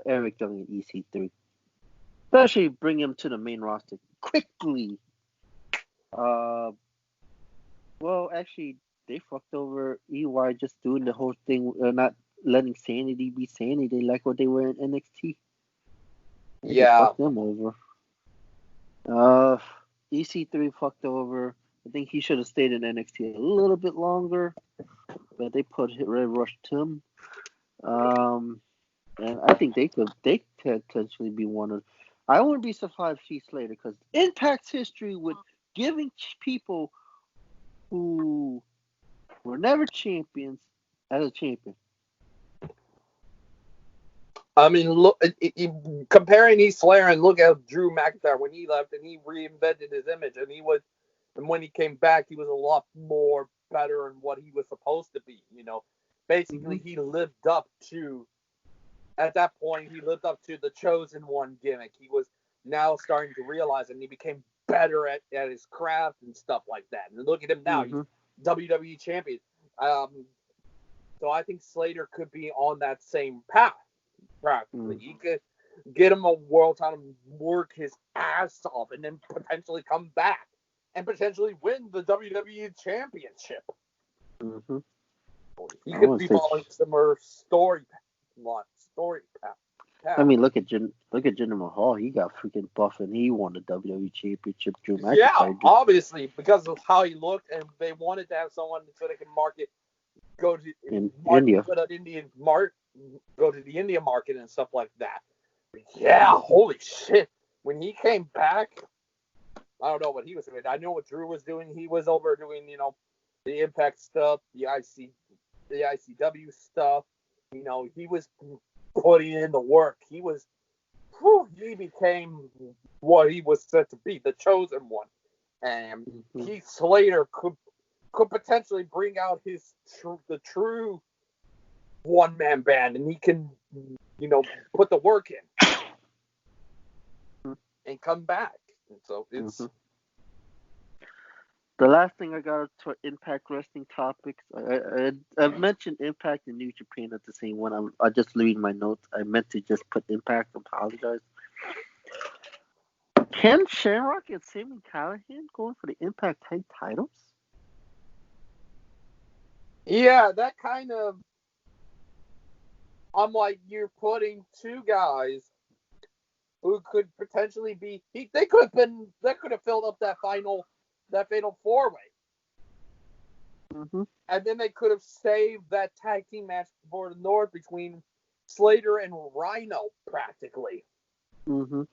[SPEAKER 2] Eric Young and EC3, especially bring him to the main roster quickly. Well, actually, they fucked over EY just doing the whole thing, not letting Sanity be Sanity, like what they were in NXT. They fucked them over. EC3 fucked over. I think he should have stayed in NXT a little bit longer, but they put Red Rush to him. And I think they could potentially be one of. I wouldn't be surprised if Heath Slater, because Impact's history with giving people who were never champions as a champion.
[SPEAKER 1] I mean, look, comparing Heath Slater and look at Drew McIntyre when he left and he reinvented his image, and when he came back, he was a lot more better in what he was supposed to be. Basically, he lived up to. At that point, he lived up to the chosen one gimmick. He was now starting to realize, and he became better at his craft and stuff like that. And look at him now; he's WWE champion. So I think Slater could be on that same path. Practically, he could get him a world title, work his ass off, and then potentially come back and potentially win the WWE Championship. He could be following similar story path. Yeah.
[SPEAKER 2] I mean, look at Jinder Mahal. He got freaking buff and he won the WWE Championship. Drew
[SPEAKER 1] Yeah,
[SPEAKER 2] McIntyre did.
[SPEAKER 1] obviously, because of how he looked, and they wanted to have someone so they can go to
[SPEAKER 2] India.
[SPEAKER 1] go to the India market and stuff like that. Yeah, holy shit! When he came back, I don't know what he was doing. I know what Drew was doing. He was over doing, the Impact stuff, the ICW stuff. He was putting in the work. He became what he was said to be, the chosen one. And Keith Slater could potentially bring out the true one-man band, and he can, put the work in and come back. And so it's.
[SPEAKER 2] The last thing I got to Impact Wrestling topics. I mentioned Impact and New Japan at the same one. I just reading my notes. I meant to just put Impact. Apologize. Ken Shamrock and Sami Callihan going for the Impact tag titles?
[SPEAKER 1] Yeah, that kind of. I'm like, you're putting two guys who could potentially be. They could have filled up that fatal four-way. And then they could have saved that tag team match for the North between Slater and Rhino, practically. I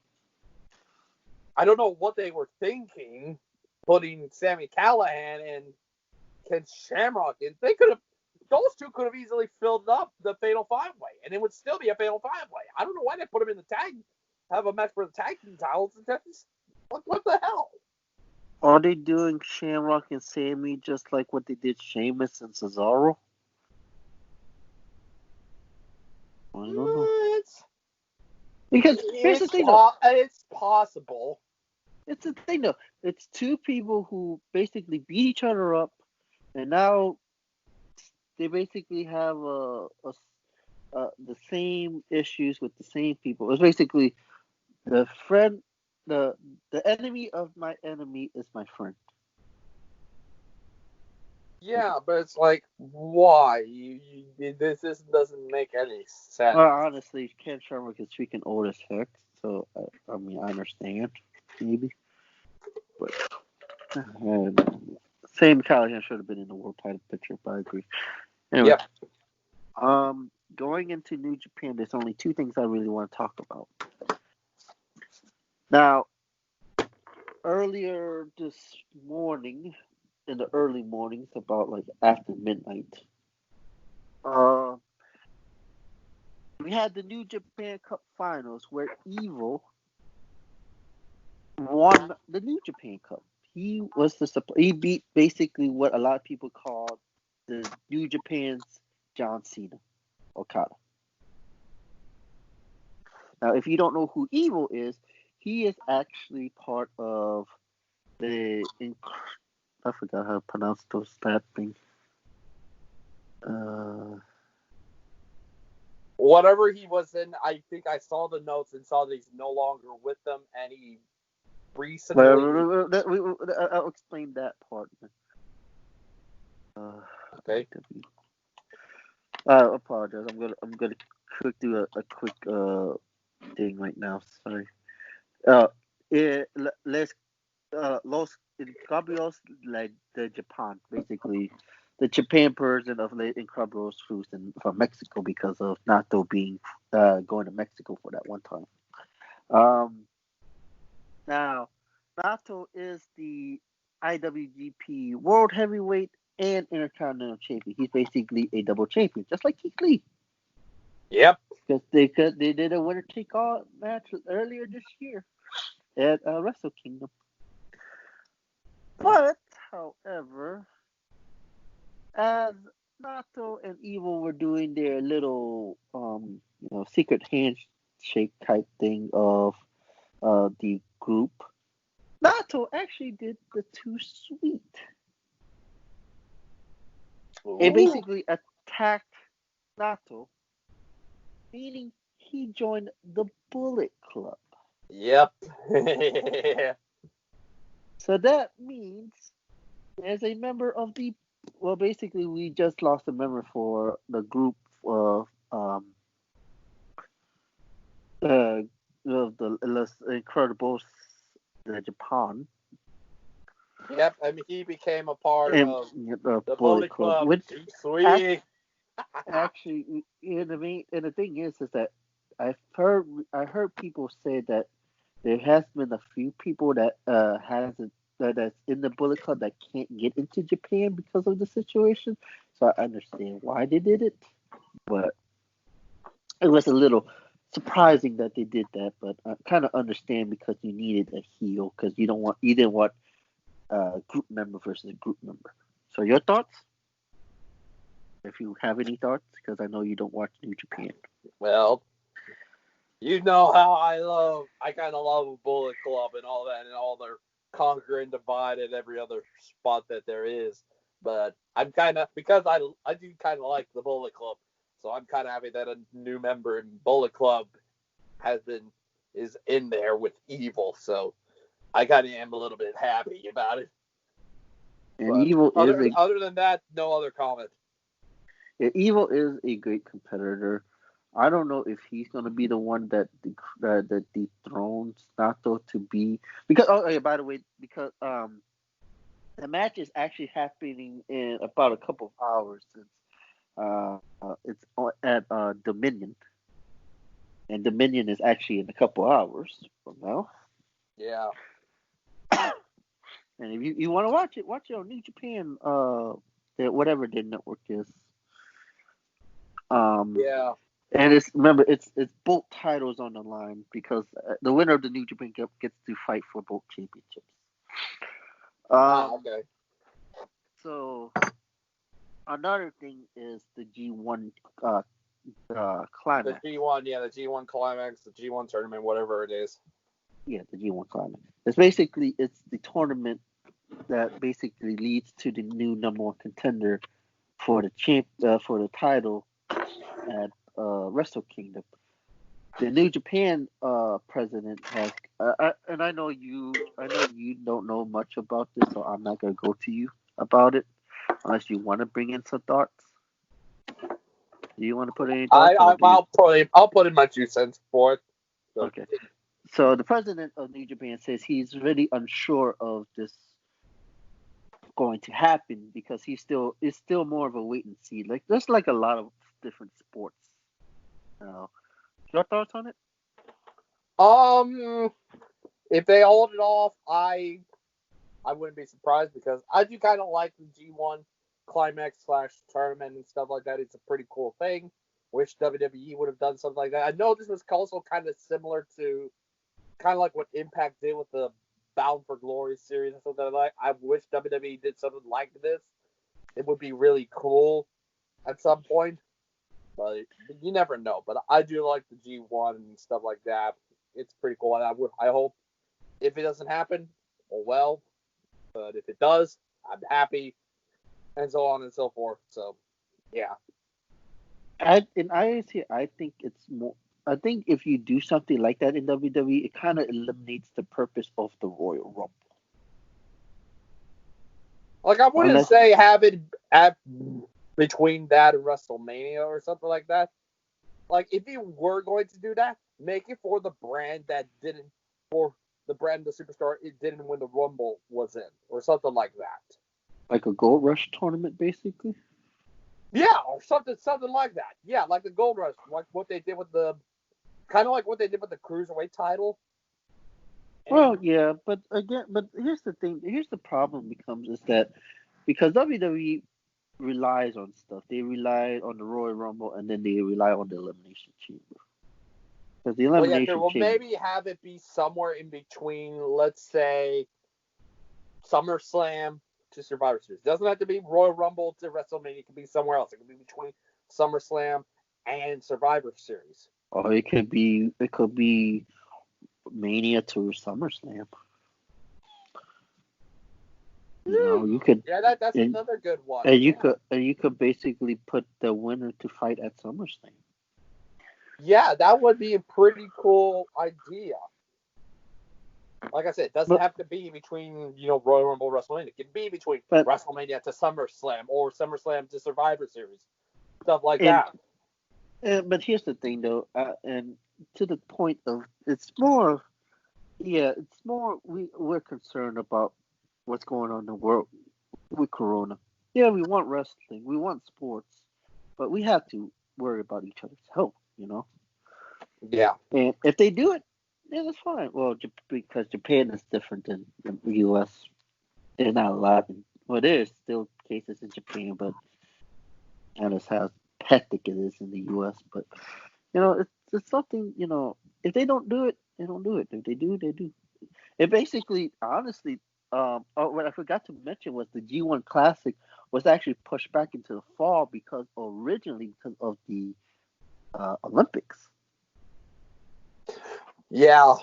[SPEAKER 1] don't know what they were thinking, putting Sami Callihan and Ken Shamrock in. Those two could have easily filled up the fatal five-way, and it would still be a fatal five-way. I don't know why they put them in the tag, have a match for the tag team titles. What the hell?
[SPEAKER 2] Are they doing Shamrock and Sammy just like what they did Sheamus and Cesaro? I don't know. Because here's the thing, though.
[SPEAKER 1] It's possible.
[SPEAKER 2] It's the thing, though. It's two people who basically beat each other up, and now they basically have the same issues with the same people. It's basically the enemy of my enemy is my friend.
[SPEAKER 1] Yeah, but it's like, why? This doesn't make any sense.
[SPEAKER 2] Well, honestly, Ken Shamrock is freaking old as heck, so I mean, I understand, maybe. But same Callahan should have been in the world title picture, but I agree. Anyway, going into New Japan, there's only two things I really want to talk about. Now, earlier this morning, in the early mornings, about like after midnight, we had the New Japan Cup Finals where Evil won the New Japan Cup. He beat basically what a lot of people call the New Japan's John Cena, Okada. Now, if you don't know who Evil is, he is actually part of I forgot how to pronounce that thing.
[SPEAKER 1] Whatever he was in, I think I saw the notes and saw that he's no longer with them, and he recently.
[SPEAKER 2] I'll explain that part.
[SPEAKER 1] Okay.
[SPEAKER 2] I apologize. I'm gonna do a quick thing right now. Sorry. Los Incabrios, like the Japan, basically the Japan version of Les Incabrios Foods from Mexico because of Nato being going to Mexico for that one time. Now, Nato is the IWGP World Heavyweight and Intercontinental Champion. He's basically a double champion, just like Keith Lee.
[SPEAKER 1] Yep.
[SPEAKER 2] Because they did a winner take all match earlier this year at Wrestle Kingdom. But, however, as Nato and Evil were doing their little secret handshake type thing of the group, Nato actually did the Too Sweet. And basically attacked Nato, meaning he joined the Bullet Club.
[SPEAKER 1] Yep.
[SPEAKER 2] So that means, as a member of basically we just lost a member for the group of the Los Incredibles, Japan,
[SPEAKER 1] Yep, I mean he became a part
[SPEAKER 2] and
[SPEAKER 1] of
[SPEAKER 2] the
[SPEAKER 1] the
[SPEAKER 2] Bullet
[SPEAKER 1] Bullet
[SPEAKER 2] Club,
[SPEAKER 1] Club.
[SPEAKER 2] which
[SPEAKER 1] Too sweet.
[SPEAKER 2] actually, and the thing is that I heard people say that there has been a few people that hasn't that's in the Bullet Club that can't get into Japan because of the situation. So I understand why they did it, but it was a little surprising that they did that. But I kind of understand because you needed a heel because you didn't want group member versus group member. So your thoughts? If you have any thoughts, because I know you don't watch New Japan.
[SPEAKER 1] Well, you know how I kind of love Bullet Club and all that, and all their conquer and divide at every other spot that there is. But I'm kind of, because I do kind of like the Bullet Club, so I'm kind of happy that a new member in Bullet Club is in there with Evil. So I kind of am a little bit happy about it.
[SPEAKER 2] And
[SPEAKER 1] But other than that, no other comment.
[SPEAKER 2] Evil is a great competitor. I don't know if he's going to be the one that dethrones Nato to be, because yeah, by the way, because the match is actually happening in about a couple of hours since it's at Dominion, and Dominion is actually in a couple of hours from now.
[SPEAKER 1] Yeah.
[SPEAKER 2] And if you want to watch it on New Japan, whatever their network is.
[SPEAKER 1] Yeah.
[SPEAKER 2] And it's both titles on the line because the winner of the New Japan Cup gets to fight for both championships.
[SPEAKER 1] Okay.
[SPEAKER 2] So another thing is the G1 climax.
[SPEAKER 1] The G1 climax, the G1 tournament, whatever it is.
[SPEAKER 2] Yeah, the G1 climax. It's the tournament that basically leads to the new number one contender for the title at Wrestle Kingdom. The New Japan president has, and I know you don't know much about this, so I'm not gonna go to you about it unless you want to bring in some thoughts. Do you want to put any thoughts?
[SPEAKER 1] I'll put in my 2 cents for it. So.
[SPEAKER 2] Okay. So the president of New Japan says he's really unsure of this going to happen because it's still more of a wait and see. Like there's like a lot of different sports. Your thoughts on it?
[SPEAKER 1] If they hold it off, I wouldn't be surprised because I do kind of like the G1 climax / tournament and stuff like that. It's a pretty cool thing. Wish WWE would have done something like that. I know this was also kind of similar to kind of like what Impact did with the Bound for Glory series and something like that. I wish WWE did something like this. It would be really cool at some point. But you never know. But I do like the G1 and stuff like that. It's pretty cool. And I hope if it doesn't happen, oh well. But if it does, I'm happy. And so on and so forth. So, yeah.
[SPEAKER 2] I think it's more. I think if you do something like that in WWE, it kind of eliminates the purpose of the Royal Rumble.
[SPEAKER 1] Like I wouldn't say have it at between that and WrestleMania or something like that. Like if you were going to do that, make it for the brand that didn't, for the brand the superstar it didn't win the Rumble was in, or something like that.
[SPEAKER 2] Like a Gold Rush tournament, basically.
[SPEAKER 1] Yeah, or something like that. Yeah, like the Gold Rush, like what they did with the, kind of like what they did with the Cruiserweight title.
[SPEAKER 2] Well, yeah, but here's the thing. Here's the problem becomes is that because WWE relies on stuff, they rely on the Royal Rumble and then they rely on the Elimination Chamber. Because the Elimination Chamber.
[SPEAKER 1] Maybe have it be somewhere in between. Let's say SummerSlam to Survivor Series. It doesn't have to be Royal Rumble to WrestleMania. It could be somewhere else. It could be between SummerSlam and Survivor Series.
[SPEAKER 2] Or it could be Mania to SummerSlam. You could.
[SPEAKER 1] Yeah, that's another good one.
[SPEAKER 2] And you could basically put the winner to fight at SummerSlam.
[SPEAKER 1] Yeah, that would be a pretty cool idea. Like I said, it doesn't have to be between, Royal Rumble and WrestleMania. It can be between WrestleMania to SummerSlam or SummerSlam to Survivor Series. Stuff like that.
[SPEAKER 2] But here's the thing, though, and to the point of it's more. Yeah, it's more we're concerned about what's going on in the world with Corona. Yeah, we want wrestling, we want sports, but we have to worry about each other's health, you know.
[SPEAKER 1] Yeah.
[SPEAKER 2] And if they do it, yeah, that's fine. Well, because Japan is different than the U.S. They're not allowed. Well, there's still cases in Japan, but not as how hectic it is in the U.S. But it's something. If they don't do it, they don't do it. If they do, they do. It basically, honestly, what I forgot to mention was the G1 Classic was actually pushed back into the fall because of the Olympics.
[SPEAKER 1] Yeah.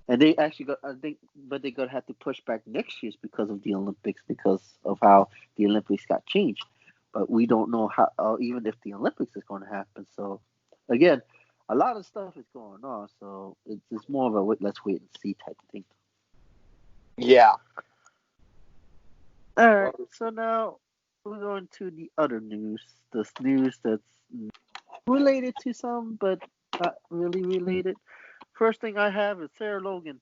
[SPEAKER 2] And they actually got, I think, but they're gonna have to push back next year's because of the Olympics, because of how the Olympics got changed. But we don't know how, even if the Olympics is going to happen. So, again, a lot of stuff is going on. So it's more of a let's wait and see type of thing.
[SPEAKER 1] Yeah.
[SPEAKER 2] All right. So now we're going to the other news. This news that's related to some, but not really related. First thing I have is Sarah Logan.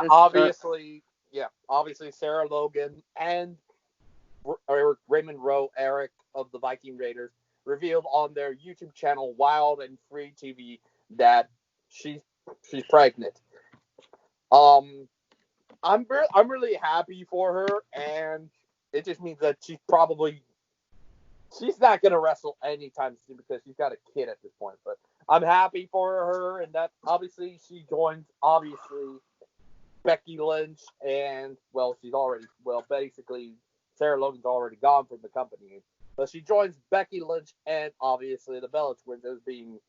[SPEAKER 1] Obviously Sarah Logan and Raymond Rowe Eric of the Viking Raiders revealed on their YouTube channel Wild and Free TV that she's pregnant. I'm really happy for her, and it just means that she's not gonna wrestle anytime soon because she's got a kid at this point. But I'm happy for her, and that obviously she joins Becky Lynch, and basically Sarah Logan's already gone from the company, but she joins Becky Lynch and obviously the Bella Twins as being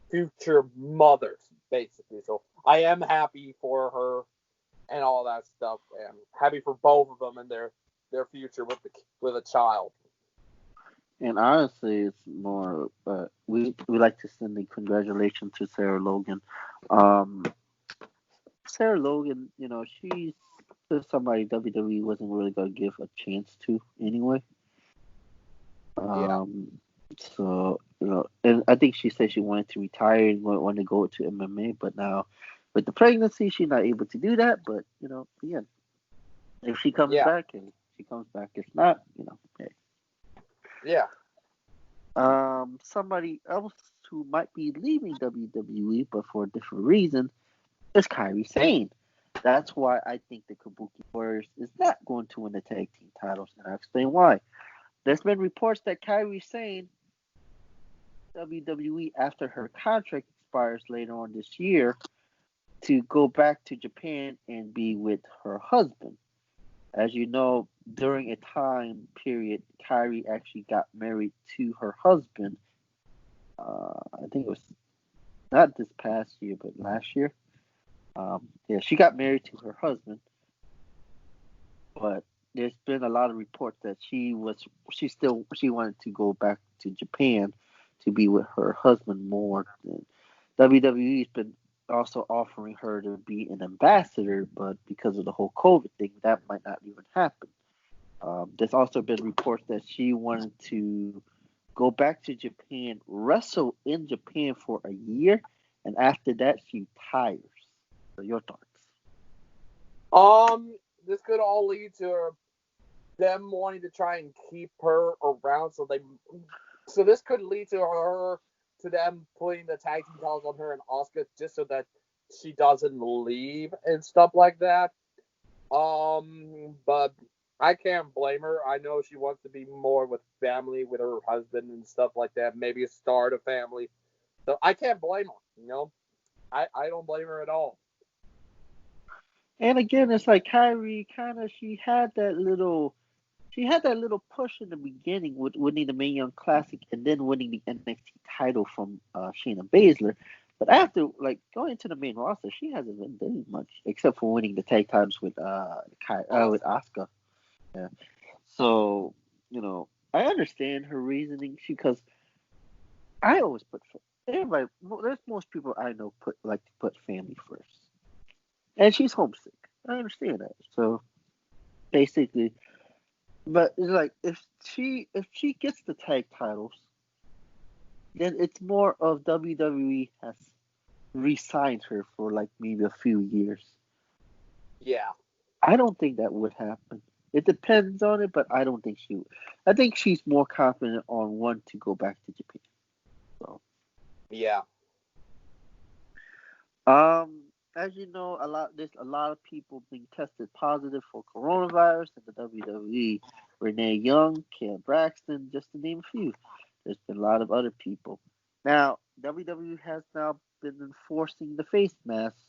[SPEAKER 1] future mothers, basically. So I am happy for her and all that stuff, and happy for both of them and their future with a child.
[SPEAKER 2] And honestly, it's more. We like to send a congratulations to Sarah Logan. Sarah Logan, she's somebody WWE wasn't really gonna give a chance to anyway.
[SPEAKER 1] Yeah.
[SPEAKER 2] So and I think she said she wanted to retire and wanted to go to MMA, but now with the pregnancy, she's not able to do that. But again, if she comes back, and she comes back. If not, hey.
[SPEAKER 1] Yeah.
[SPEAKER 2] Somebody else who might be leaving WWE, but for a different reason, is Kairi Sane. That's why I think the Kabuki Warriors is not going to win the tag team titles, and I'll explain why. There's been reports that Kairi Sane, WWE, after her contract expires later on this year, to go back to Japan and be with her husband. As you know, during a time period, Kairi actually got married to her husband. I think it was not this past year, but last year. She got married to her husband, but there's been a lot of reports that she wanted to go back to Japan to be with her husband more. And WWE's been also offering her to be an ambassador, but because of the whole COVID thing, that might not even happen. There's also been reports that she wanted to go back to Japan, wrestle in Japan for a year, and after that, she retires. So your thoughts?
[SPEAKER 1] This could all lead to them wanting to try and keep her around, so this could lead to them putting the tag team titles on her and Asuka just so that she doesn't leave and stuff like that. But I can't blame her. I know she wants to be more with family, with her husband and stuff like that. Maybe start a family. So I can't blame her. I don't blame her at all.
[SPEAKER 2] And again, it's like Kairi she had that little push in the beginning with winning the Mae Young Classic and then winning the NXT title from Shayna Baszler. But after going into the main roster, she hasn't been doing much except for winning the tag titles with Asuka. Yeah. So I understand her reasoning because I always put everybody. There's most people I know like to put family first. And she's homesick. I understand that. So basically, but it's like if she gets the tag titles, then it's more of WWE has re-signed her for like maybe a few years.
[SPEAKER 1] Yeah.
[SPEAKER 2] I don't think that would happen. It depends on it, but I don't think she would. I think she's more confident on one to go back to Japan. So,
[SPEAKER 1] Yeah.
[SPEAKER 2] as you know, there's a lot of people being tested positive for coronavirus in the WWE. Renee Young, Ken Braxton, just to name a few. There's been a lot of other people. Now, WWE has now been enforcing the face masks.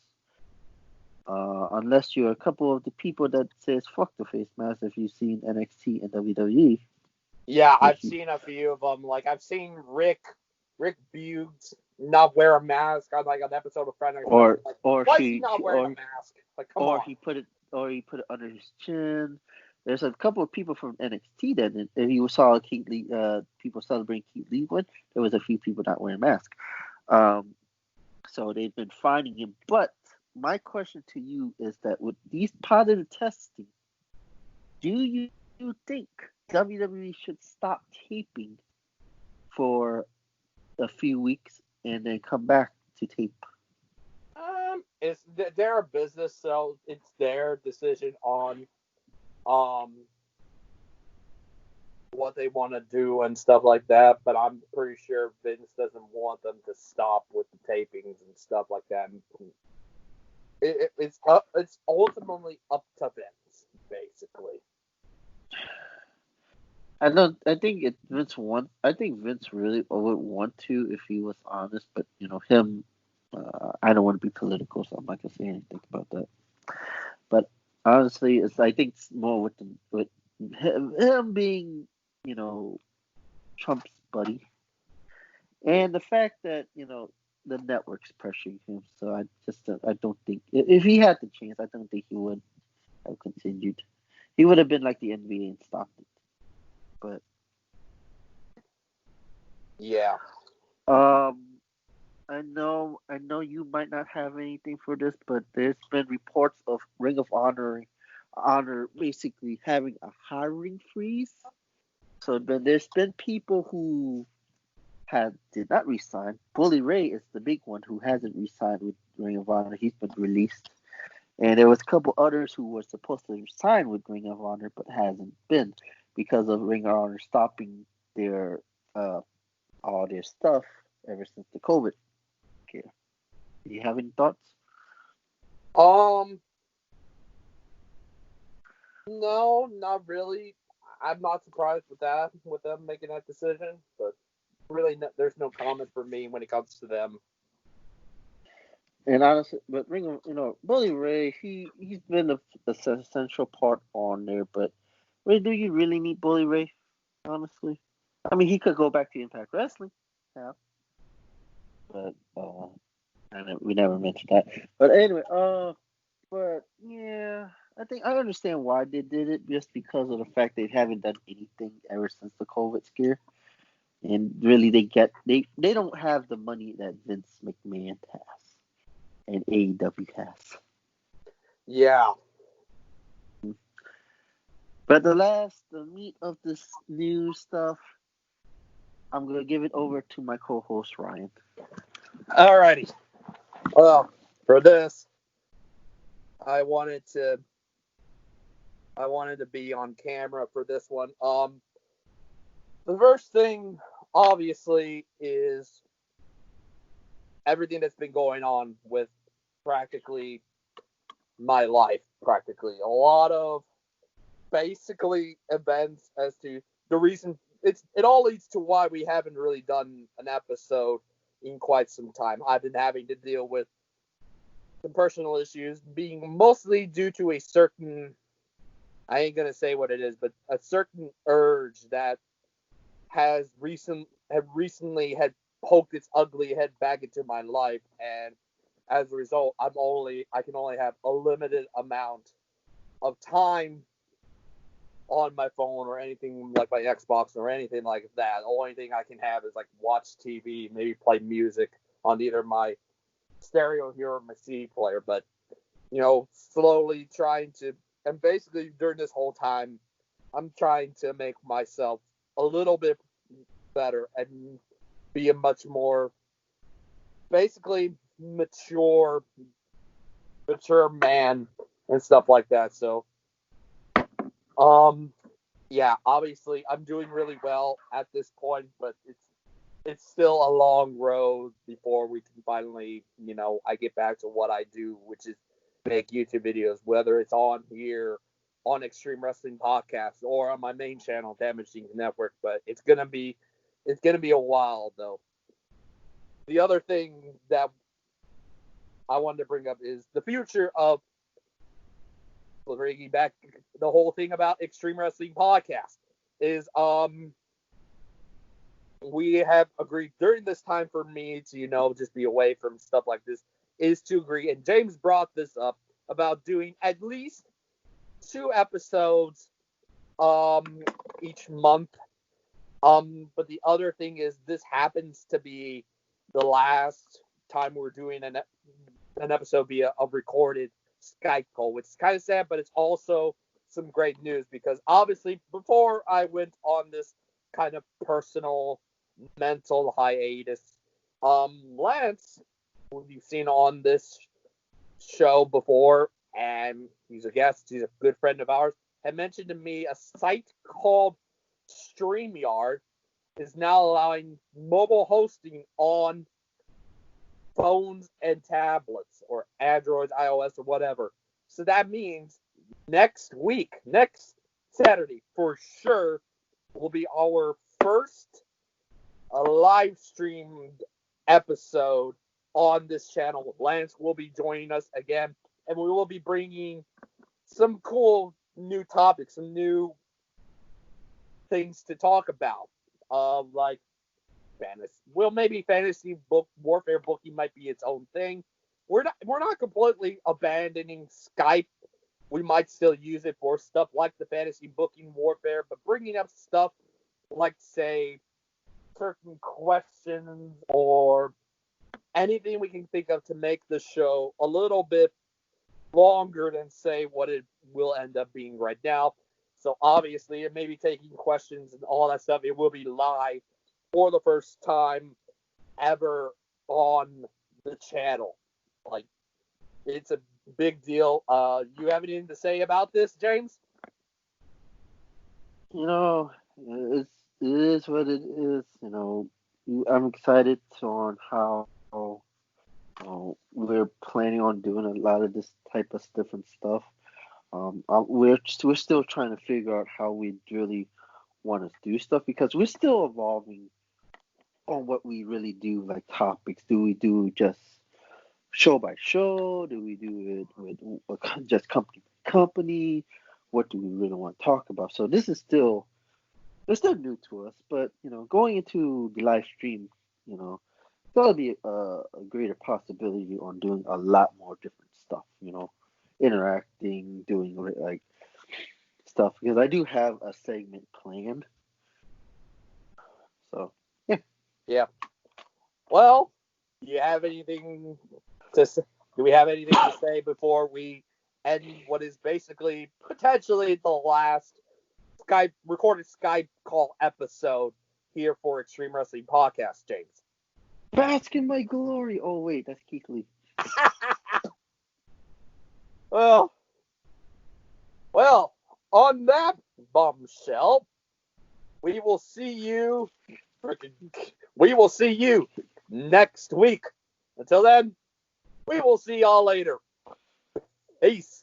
[SPEAKER 2] Unless you're a couple of the people that says fuck the face mask, if you've seen NXT and WWE.
[SPEAKER 1] Yeah, I've
[SPEAKER 2] You,
[SPEAKER 1] seen a few of them. Like I've seen Rick Buggs not wear a mask on like an episode of Friday Night SmackDown. Like,
[SPEAKER 2] or
[SPEAKER 1] why is he
[SPEAKER 2] she,
[SPEAKER 1] not
[SPEAKER 2] she
[SPEAKER 1] wearing a mask? Like, come
[SPEAKER 2] or
[SPEAKER 1] on.
[SPEAKER 2] he put it under his chin. There's a couple of people from NXT that if you saw people celebrating Keith Lee win, there was a few people not wearing masks. So they've been finding him. But my question to you is that with these positive testing, do you think WWE should stop taping for a few weeks and then come back to tape?
[SPEAKER 1] It's their business, so it's their decision on um what they want to do and stuff like that. But I'm pretty sure Vince doesn't want them to stop with the tapings and stuff like that. It's ultimately up to Vince, basically.
[SPEAKER 2] I think I think Vince really would want to if he was honest, but you know him. I don't want to be political, so I'm not gonna say anything about that. But honestly, I think it's more with him being, you know, Trump's buddy, and the fact that the network's pressuring him. So I don't think if he had the chance, I don't think he would have continued. He would have been like the NBA and stopped it. But
[SPEAKER 1] Yeah.
[SPEAKER 2] um, I know you might not have anything for this, but there's been reports of Ring of Honor basically having a hiring freeze. So there's been people who did not resign. Bully Ray is the big one who hasn't resigned with Ring of Honor. He's been released, and there was a couple others who were supposed to resign with Ring of Honor but hasn't been because of Ring of Honor stopping their all their stuff ever since the COVID scare. Do you have any thoughts?
[SPEAKER 1] Um. No, not really. I'm not surprised with that, with them making that decision. But really, there's no comment for me when it comes to them.
[SPEAKER 2] And honestly, but Bully Ray, he's been a essential part on there. But do you really need Bully Ray? Honestly, I mean, he could go back to Impact Wrestling, yeah. But we never mentioned that. But anyway, but yeah, I think I understand why they did it, just because of the fact they haven't done anything ever since the COVID scare, and really they don't have the money that Vince McMahon has and AEW has.
[SPEAKER 1] Yeah.
[SPEAKER 2] But the meat of this new stuff, I'm gonna give it over to my co-host Ryan.
[SPEAKER 1] Alrighty. Well, for this, I wanted to be on camera for this one. The first thing, obviously, is everything that's been going on with practically my life. Practically a lot of basically events as to the reason. It all leads to why we haven't really done an episode in quite some time. I've been having to deal with some personal issues, being mostly due to a certain, I ain't gonna say what it is, but a certain urge that recently had poked its ugly head back into my life, and as a result, I can only have a limited amount of time on my phone or anything like my Xbox or anything like that. The only thing I can have is like watch TV, maybe play music on either my stereo here or my CD player. But slowly trying to, and basically during this whole time, I'm trying to make myself a little bit better and be a much more basically mature man and stuff like that. So, yeah, obviously I'm doing really well at this point, but it's still a long road before we can finally, I get back to what I do, which is make YouTube videos, whether it's on here, on Extreme Wrestling Podcast, or on my main channel, Damaging Network. But it's gonna be a while though. The other thing that I wanted to bring up is the future of bringing back the whole thing about Extreme Wrestling Podcast is we have agreed during this time for me to, just be away from stuff like this, is to agree. And James brought this up about doing at least 2 episodes each month. But the other thing is this happens to be the last time we're doing an episode via a recorded Skype call, which is kind of sad, but it's also some great news because obviously before I went on this kind of personal mental hiatus, Lance, who you've seen on this show before, and he's a guest, he's a good friend of ours, had mentioned to me a site called StreamYard is now allowing mobile hosting on phones and tablets, or Android, iOS, or whatever. So that means next Saturday, for sure, will be our first live streamed episode on this channel. Lance will be joining us again, and we will be bringing some cool new topics, some new things to talk about, like fantasy. Well, maybe fantasy warfare booking might be its own thing. We're not completely abandoning Skype. We might still use it for stuff like the fantasy booking warfare, but bringing up stuff like, say, certain questions or anything we can think of to make the show a little bit longer than, say, what it will end up being right now. So obviously, it may be taking questions and all that stuff. It will be live for the first time ever on the channel. Like, it's a big deal. You have anything to say about this, James?
[SPEAKER 2] It is what it is. I'm excited on how we're planning on doing a lot of this type of different stuff. We're still trying to figure out how we really want to do stuff because we're still evolving on what we really do, like topics. Do we do just show by show? Do we do it with just company by company? What do we really want to talk about? So this is still new to us, but going into the live stream, there'll be a greater possibility on doing a lot more different stuff. Interacting, doing like stuff because I do have a segment planned. So yeah.
[SPEAKER 1] Yeah. Well, do we have anything to say before we end what is basically potentially the last recorded Skype call episode here for Extreme Wrestling Podcast, James?
[SPEAKER 2] Bask in my glory. Oh wait, that's Keith Lee.
[SPEAKER 1] Well, on that bombshell, we will see you next week. Until then, we will see y'all later. Peace.